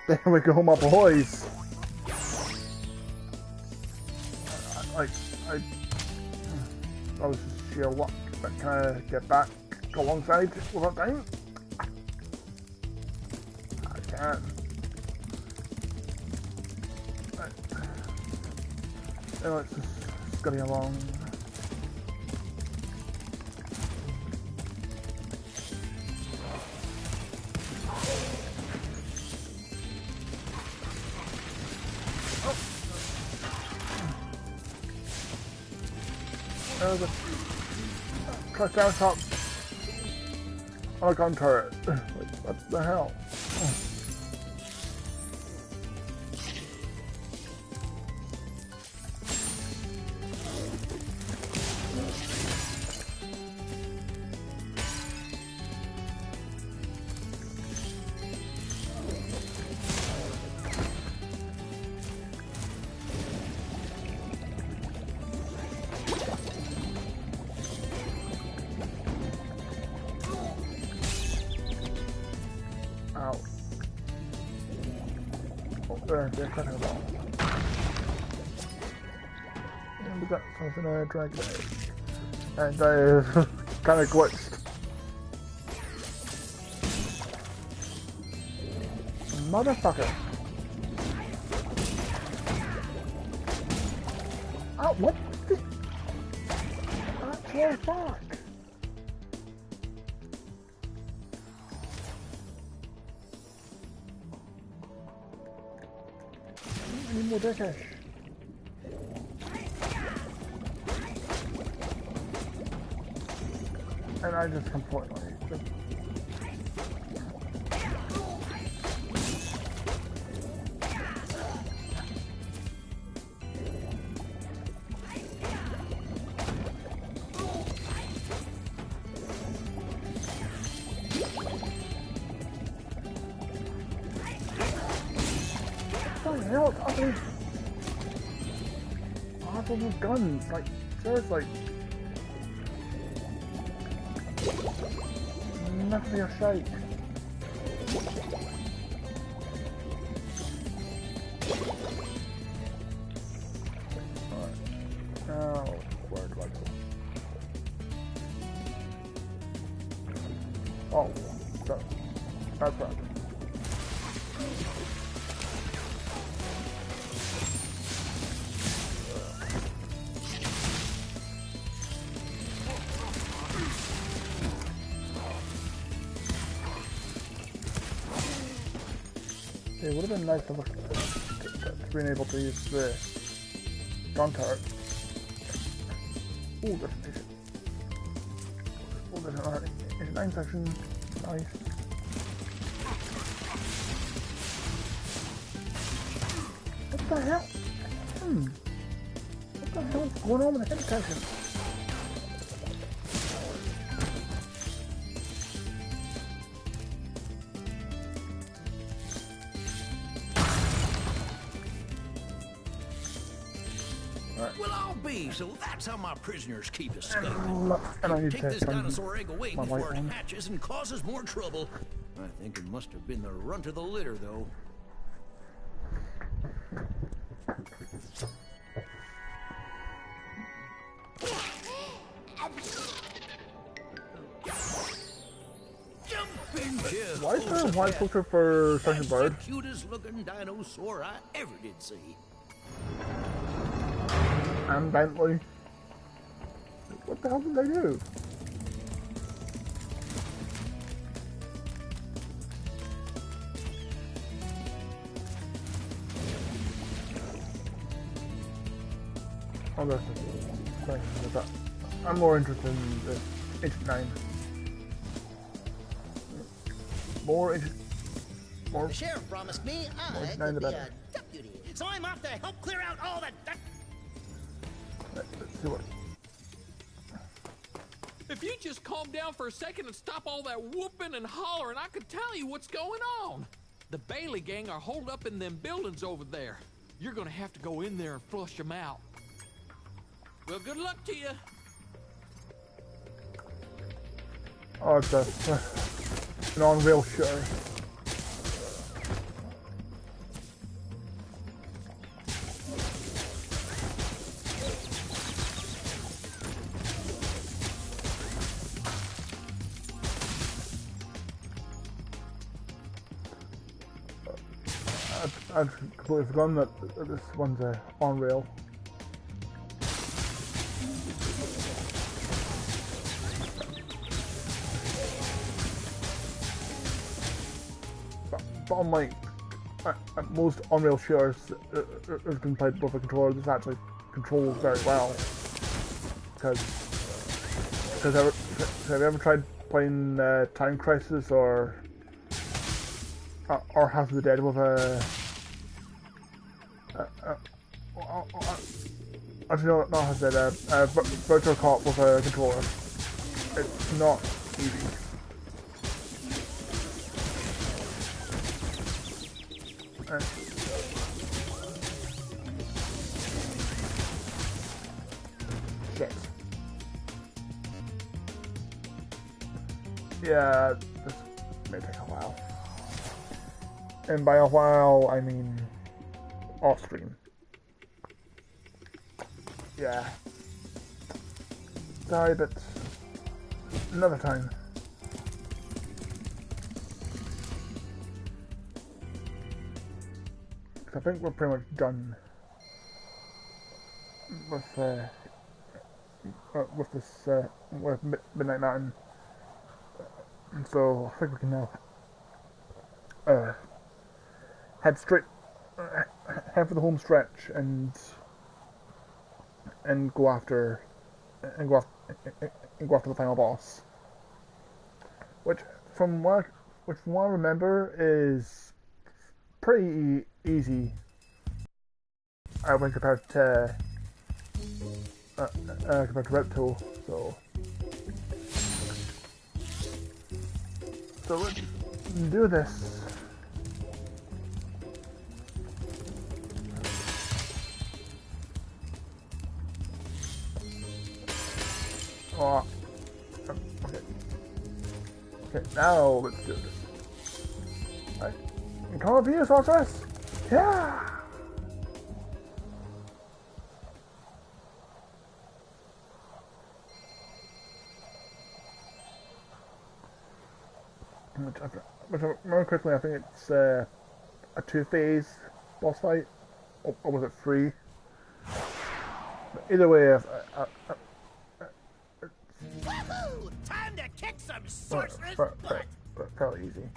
There we go, my boys. I was just sheer luck, but can I get back alongside without dying? I can. Now let's just scurry along. There's a Triceratops on a gun turret. What the hell? They're cutting them off. And we got something to drag it out. And I kind of glitched. Motherfucker. Oh, what the? Oh, fuck. I need more British. And I just completely hell, all those guns, like, seriously. Nothing a shake. Alright. Now, where do I go? Oh, that's right. It would have been nice to be able to use the gun turret. Ooh, definition. Oh, there's an 9 section. Nice. What the hell? What What the hell's going on with the hit detection? Well, I'll be, so that's how my prisoners keep escaping. And I need Take to this dinosaur egg away my before light it on. hatches and causes more trouble. I think it must have been the runt of the litter, though. Why is there a white filter for Sergeant Bird? That's the cutest looking dinosaur I ever did see. And Bentley. What the hell did they do? Oh, that's that. I'm more interested in the Agent 9. The sheriff promised me I could be a deputy, so I'm off to help clear out all that. Let's see what. If you just calm down for a second and stop all that whooping and hollering, I could tell you what's going on. The Bailey gang are holed up in them buildings over there. You're gonna have to go in there and flush them out. Well, good luck to you. Oh, it's an on-rail show. I've completely forgotten that this one's on rail. But unlike most on-rail shooters that have been played with a controller, this actually controls very well. Because have you ever tried playing Time Crisis or House of the Dead with actually no, not House of the Dead, Virtual Cop with a controller? It's not easy. Shit. Yeah, this may take a while. And by a while, I mean off stream. Yeah. Sorry, but another time. I think we're pretty much done with this with Midnight Mountain, and so I think we can now head for the home stretch and go after the final boss, which from what I remember is pretty easy when compared to Reptile. So let's do this. Oh, okay. Okay, now let's do this. Right. Come up here, sorceress! Yeah! If I remember correctly, I think it's a 2-phase boss fight, or was it 3? But either way, Woohoo! Time to kick some sorceress butt! fairly easy.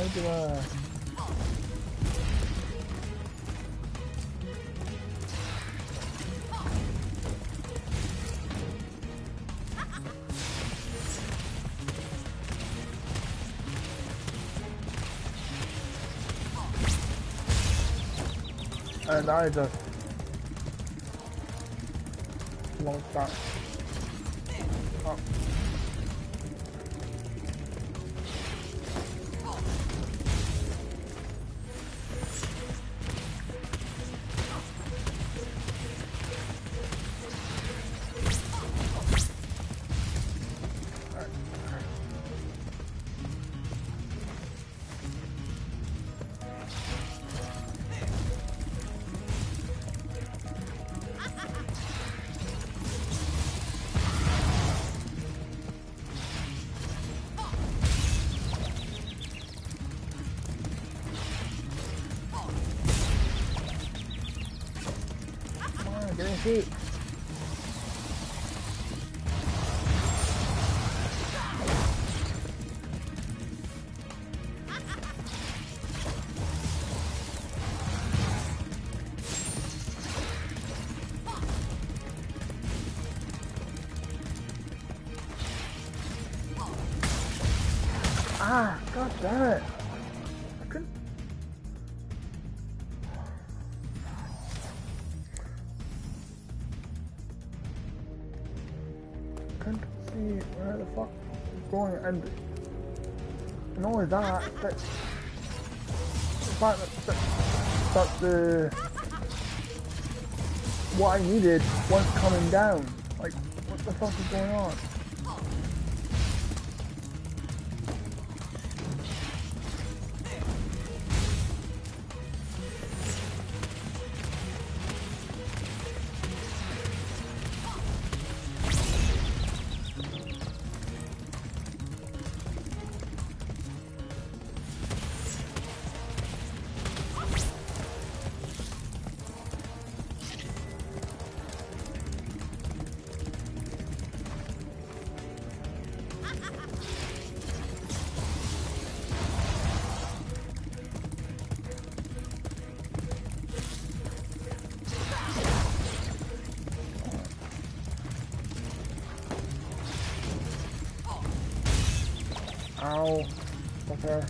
Regular. And I just launched that up. Get in feet. Ah, god damn it. I couldn't. Couldn't see where the fuck was going, and not only that, the fact that the what I needed wasn't coming down. Like, what the fuck is going on? Ow. Okay.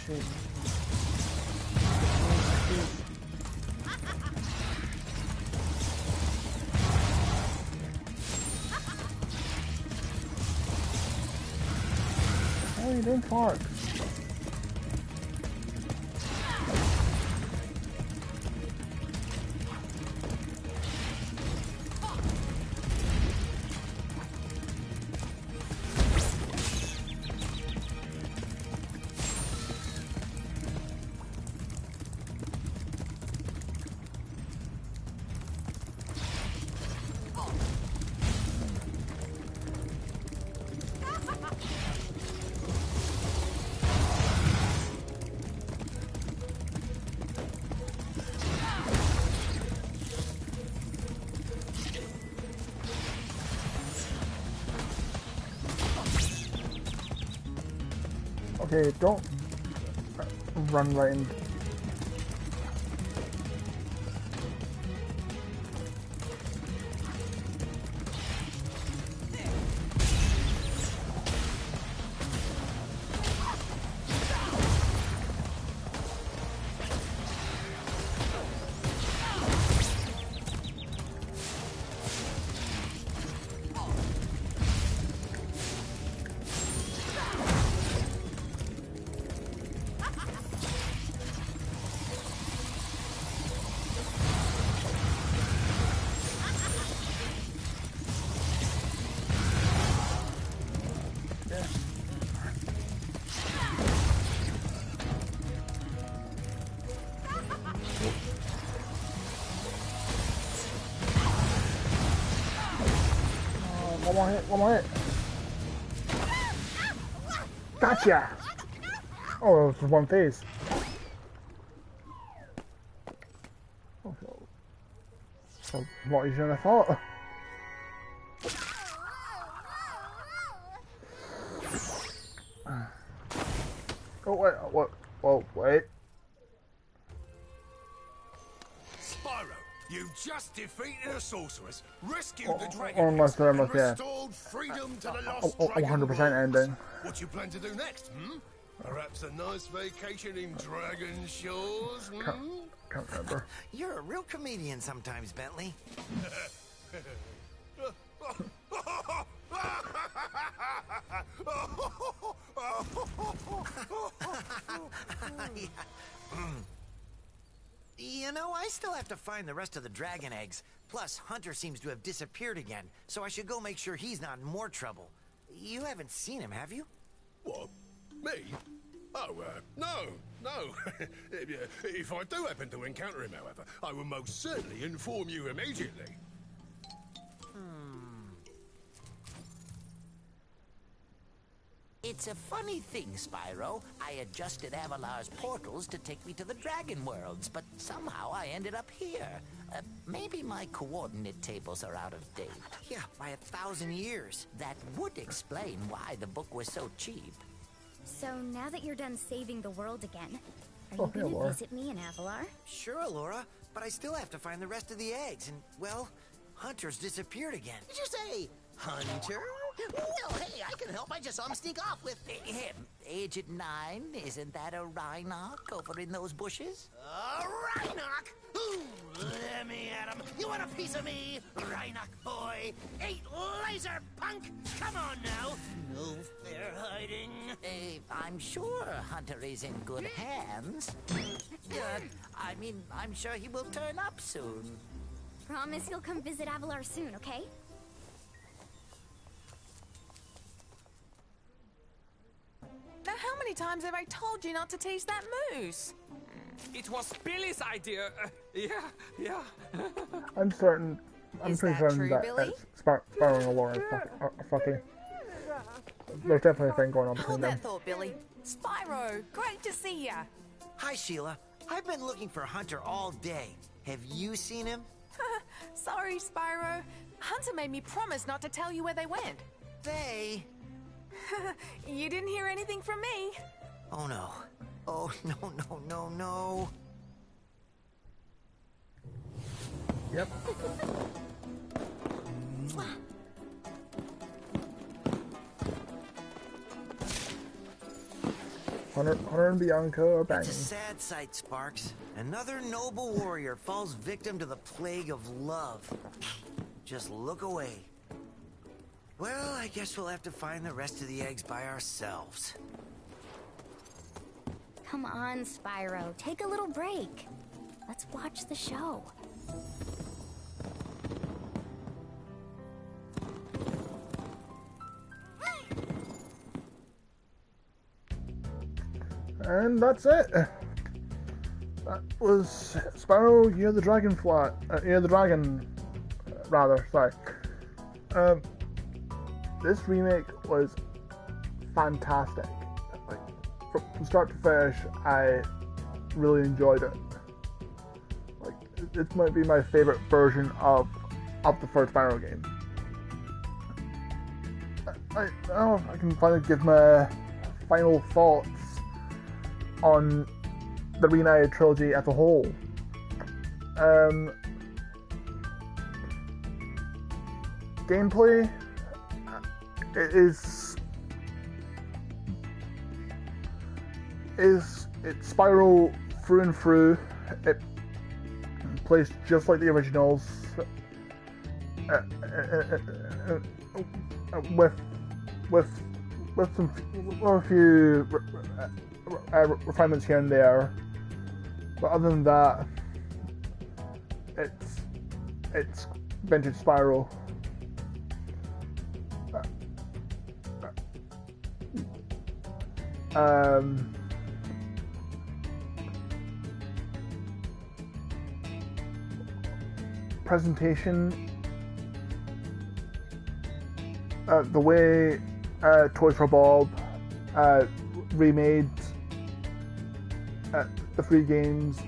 Shit. Oh, you didn't park. Okay, don't run right in. One more hit. Gotcha! Oh, it was just one phase. a lot easier than I thought. Oh wait, what? Well, wait. Spyro, you just defeated a sorceress, rescued the dragon, Almost there, and almost, yeah. restored freedom to the lost 100% dragon ending. What you plan to do next, hmm? Perhaps a nice vacation in Dragon Shores, hmm? Can't remember. You're a real comedian sometimes, Bentley. You know, I still have to find the rest of the dragon eggs. Plus, Hunter seems to have disappeared again, so I should go make sure he's not in more trouble. You haven't seen him, have you? What? Me? Oh, no. If I do happen to encounter him, however, I will most certainly inform you immediately. It's a funny thing, Spyro. I adjusted Avalar's portals to take me to the Dragon Worlds, but somehow I ended up here. Maybe my coordinate tables are out of date. Yeah, by 1,000 years. That would explain why the book was so cheap. So now that you're done saving the world again, are Oh, you hey, gonna Laura. visit me in Avalar? Sure, Laura, but I still have to find the rest of the eggs, and, well, Hunter's disappeared again. Did you say Hunter? Well, hey, I can help. I just saw him sneak off with Him, Agent 9, isn't that a Rhinoc over in those bushes? Rhinoc! Ooh, let me at him. You want a piece of me, Rhinoc boy? 8 laser punk! Come on now. No fair hiding. I'm sure Hunter is in good hands. I'm sure he will turn up soon. Promise you'll come visit Avalar soon, okay? Now, how many times have I told you not to taste that moose? It was Billy's idea. Yeah. I'm certain. I'm Is pretty that certain true, that Billy? Spyro and Laura are fucking. There's definitely a thing going on between Hold them. that thought, Billy. Spyro, great to see ya. Hi, Sheila. I've been looking for Hunter all day. Have you seen him? Sorry, Spyro. Hunter made me promise not to tell you where they went. They? You didn't hear anything from me. Oh, no. Oh, no. Yep. Hunter and Bianca are banging. It's a sad sight, Sparks. Another noble warrior falls victim to the plague of love. Just look away. Well, I guess we'll have to find the rest of the eggs by ourselves. Come on, Spyro. Take a little break. Let's watch the show. And that's it. That was Spyro, Year of the Dragonfly. Year of the Dragon, rather, sorry. This remake was fantastic. Like, from start to finish, I really enjoyed it. Like, this might be my favorite version of the first Spyro game. I can finally give my final thoughts on the Reignited Trilogy as a whole. Gameplay it's Spyro through and through. It plays just like the originals, with a few refinements here and there, but other than that, it's vintage Spyro. Presentation, the way Toys for Bob remade the 3 games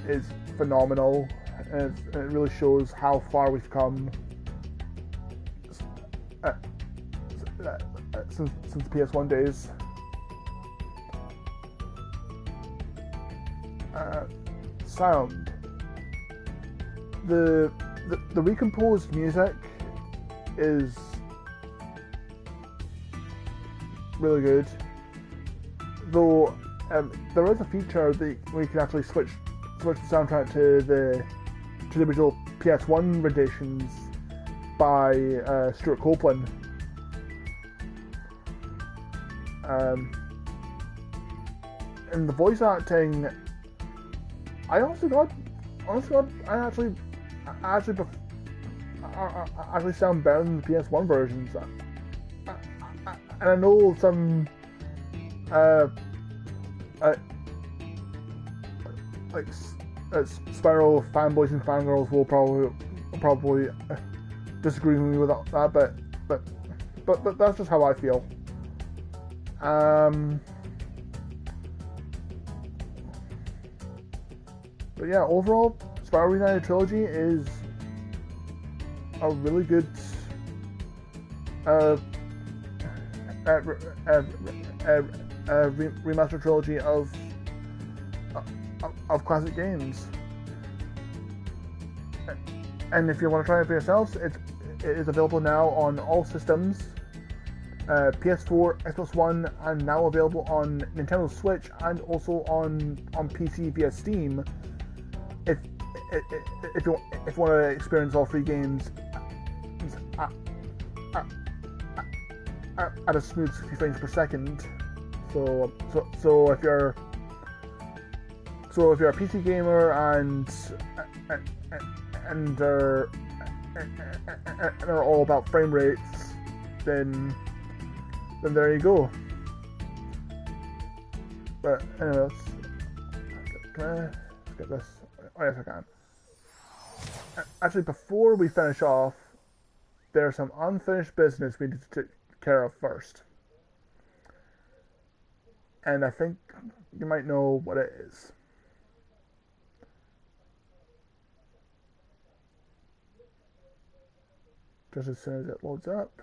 is phenomenal. and it really shows how far we've come since PS1 days. Sound. The recomposed music is really good, though there is a feature that where you can actually switch the soundtrack to the original PS1 renditions by Stuart Copeland. And the voice acting, I actually sound better than the PS1 versions. And I know some like Spyro fanboys and fangirls will probably disagree with me with that, but that's just how I feel. But yeah, overall, Spyro Reignited Trilogy is a really good remaster trilogy of classic games. And if you want to try it for yourselves, it is available now on all systems, PS4, Xbox One, and now available on Nintendo Switch and also on PC via Steam. If you want to experience all three games at a smooth 60 frames per second, so if you're a PC gamer and are all about frame rates, then there you go. But anyways, can I get this? Oh yes, I can. Actually, before we finish off, there's some unfinished business we need to take care of first. And I think you might know what it is. Just as soon as it loads up.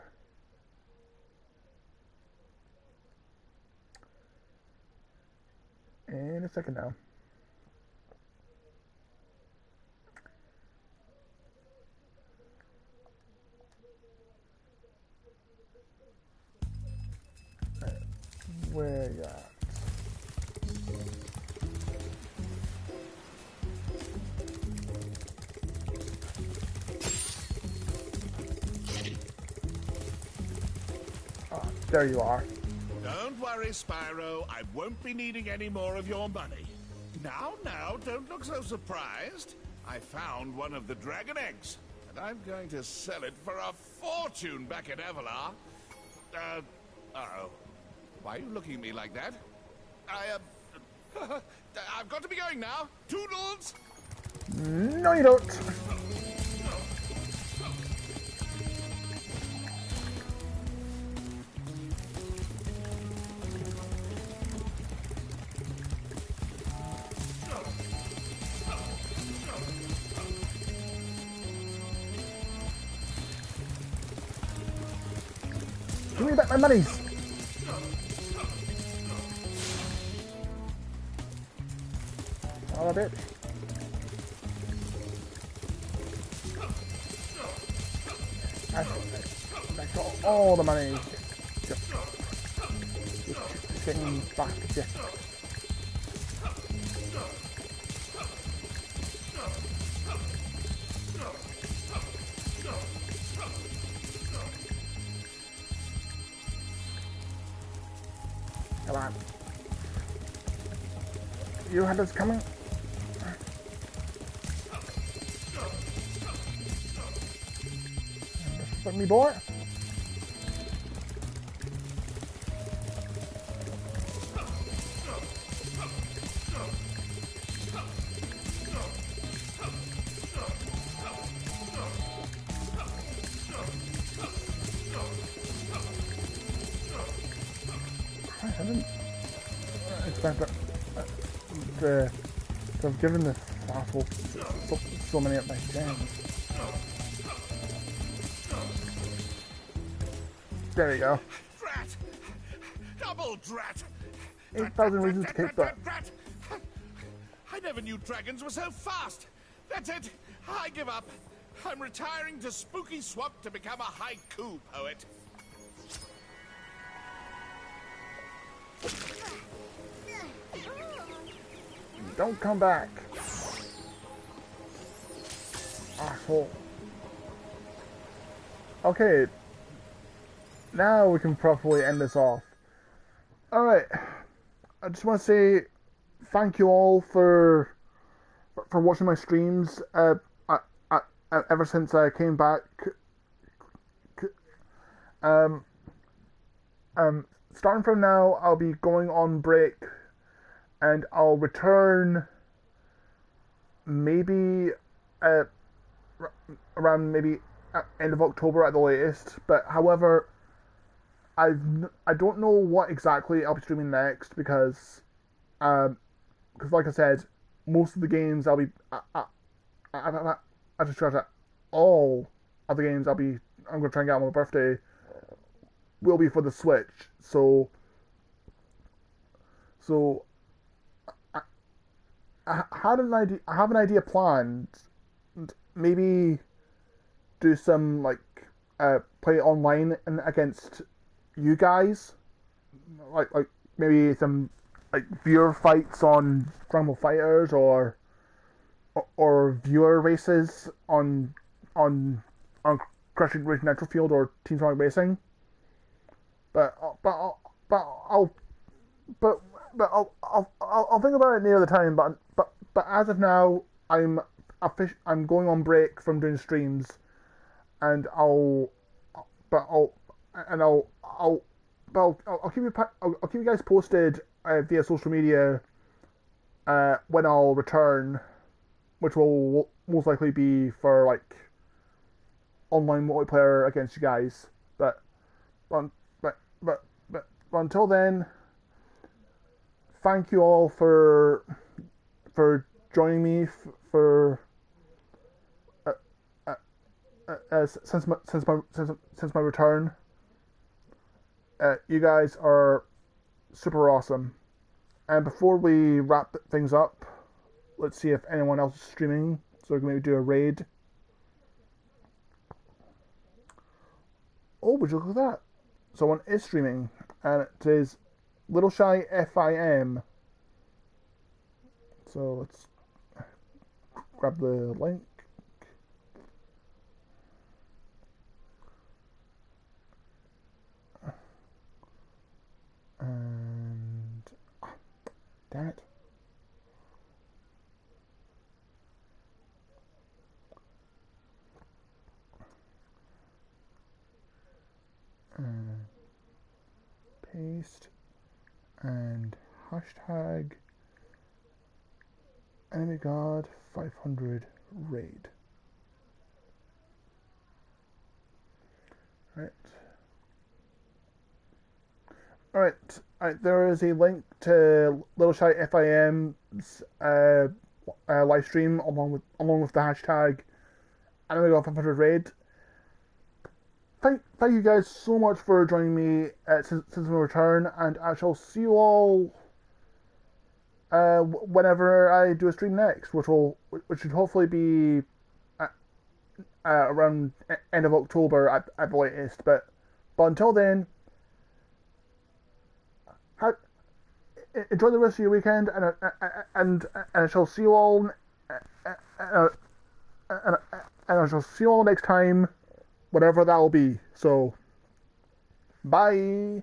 In a second now. Where you at? Ah, there you are. Don't worry, Spyro. I won't be needing any more of your money. Now, don't look so surprised. I found one of the dragon eggs, and I'm going to sell it for a fortune back at Avalar. Uh-oh. Why are you looking at me like that? I've got to be going now. Toodles! No, you don't. Give me back my monies. All of it. I got all the money. Just getting back. Yeah. Come on. You had this coming? Let me, boy. I haven't expected to have given this asshole so many of my gems. There we go. Drat! Double drat! 8,000 reasons to kick butt. Drat! I never knew dragons were so fast. That's it. I give up. I'm retiring to Spooky Swamp to become a haiku poet. Don't come back. Asshole. Okay. Now we can properly end this off. Alright. I just want to say thank you all for watching my streams. Ever since I came back. Starting from now, I'll be going on break, and I'll return maybe around maybe end of October at the latest. But however, I don't know what exactly I'll be streaming next because like I said, most of the games I'll be I just tried that all of the games I'm going to try and get on my birthday will be for the Switch. So I have an idea planned. Maybe do some like play online and against you guys, like maybe some like viewer fights on Dragon Ball Fighters or viewer races on Crash Racing Nitro Field or Team Sonic Racing. But I'll think about it near the time. But as of now, I'm going on break from doing streams, and I'll keep you guys posted via social media when I'll return, which will most likely be for like online multiplayer against you guys. But until then, thank you all for joining me since my return. You guys are super awesome. And before we wrap things up, let's see if anyone else is streaming, so we can maybe do a raid. Oh, would you look at that? Someone is streaming, and it is Little Shy FIM. So let's grab the link. And damn it. Paste and hashtag Animegod500 raid. Alright, there is a link to Little Shy FIM's live stream along with the hashtag Animegod500 raid. Thank you guys so much for joining me since my return, and I shall see you all whenever I do a stream next, which should hopefully be around end of October at the latest. But until then, enjoy the rest of your weekend, and I shall see you all and I shall see you all next time. Whatever that'll be. So, bye.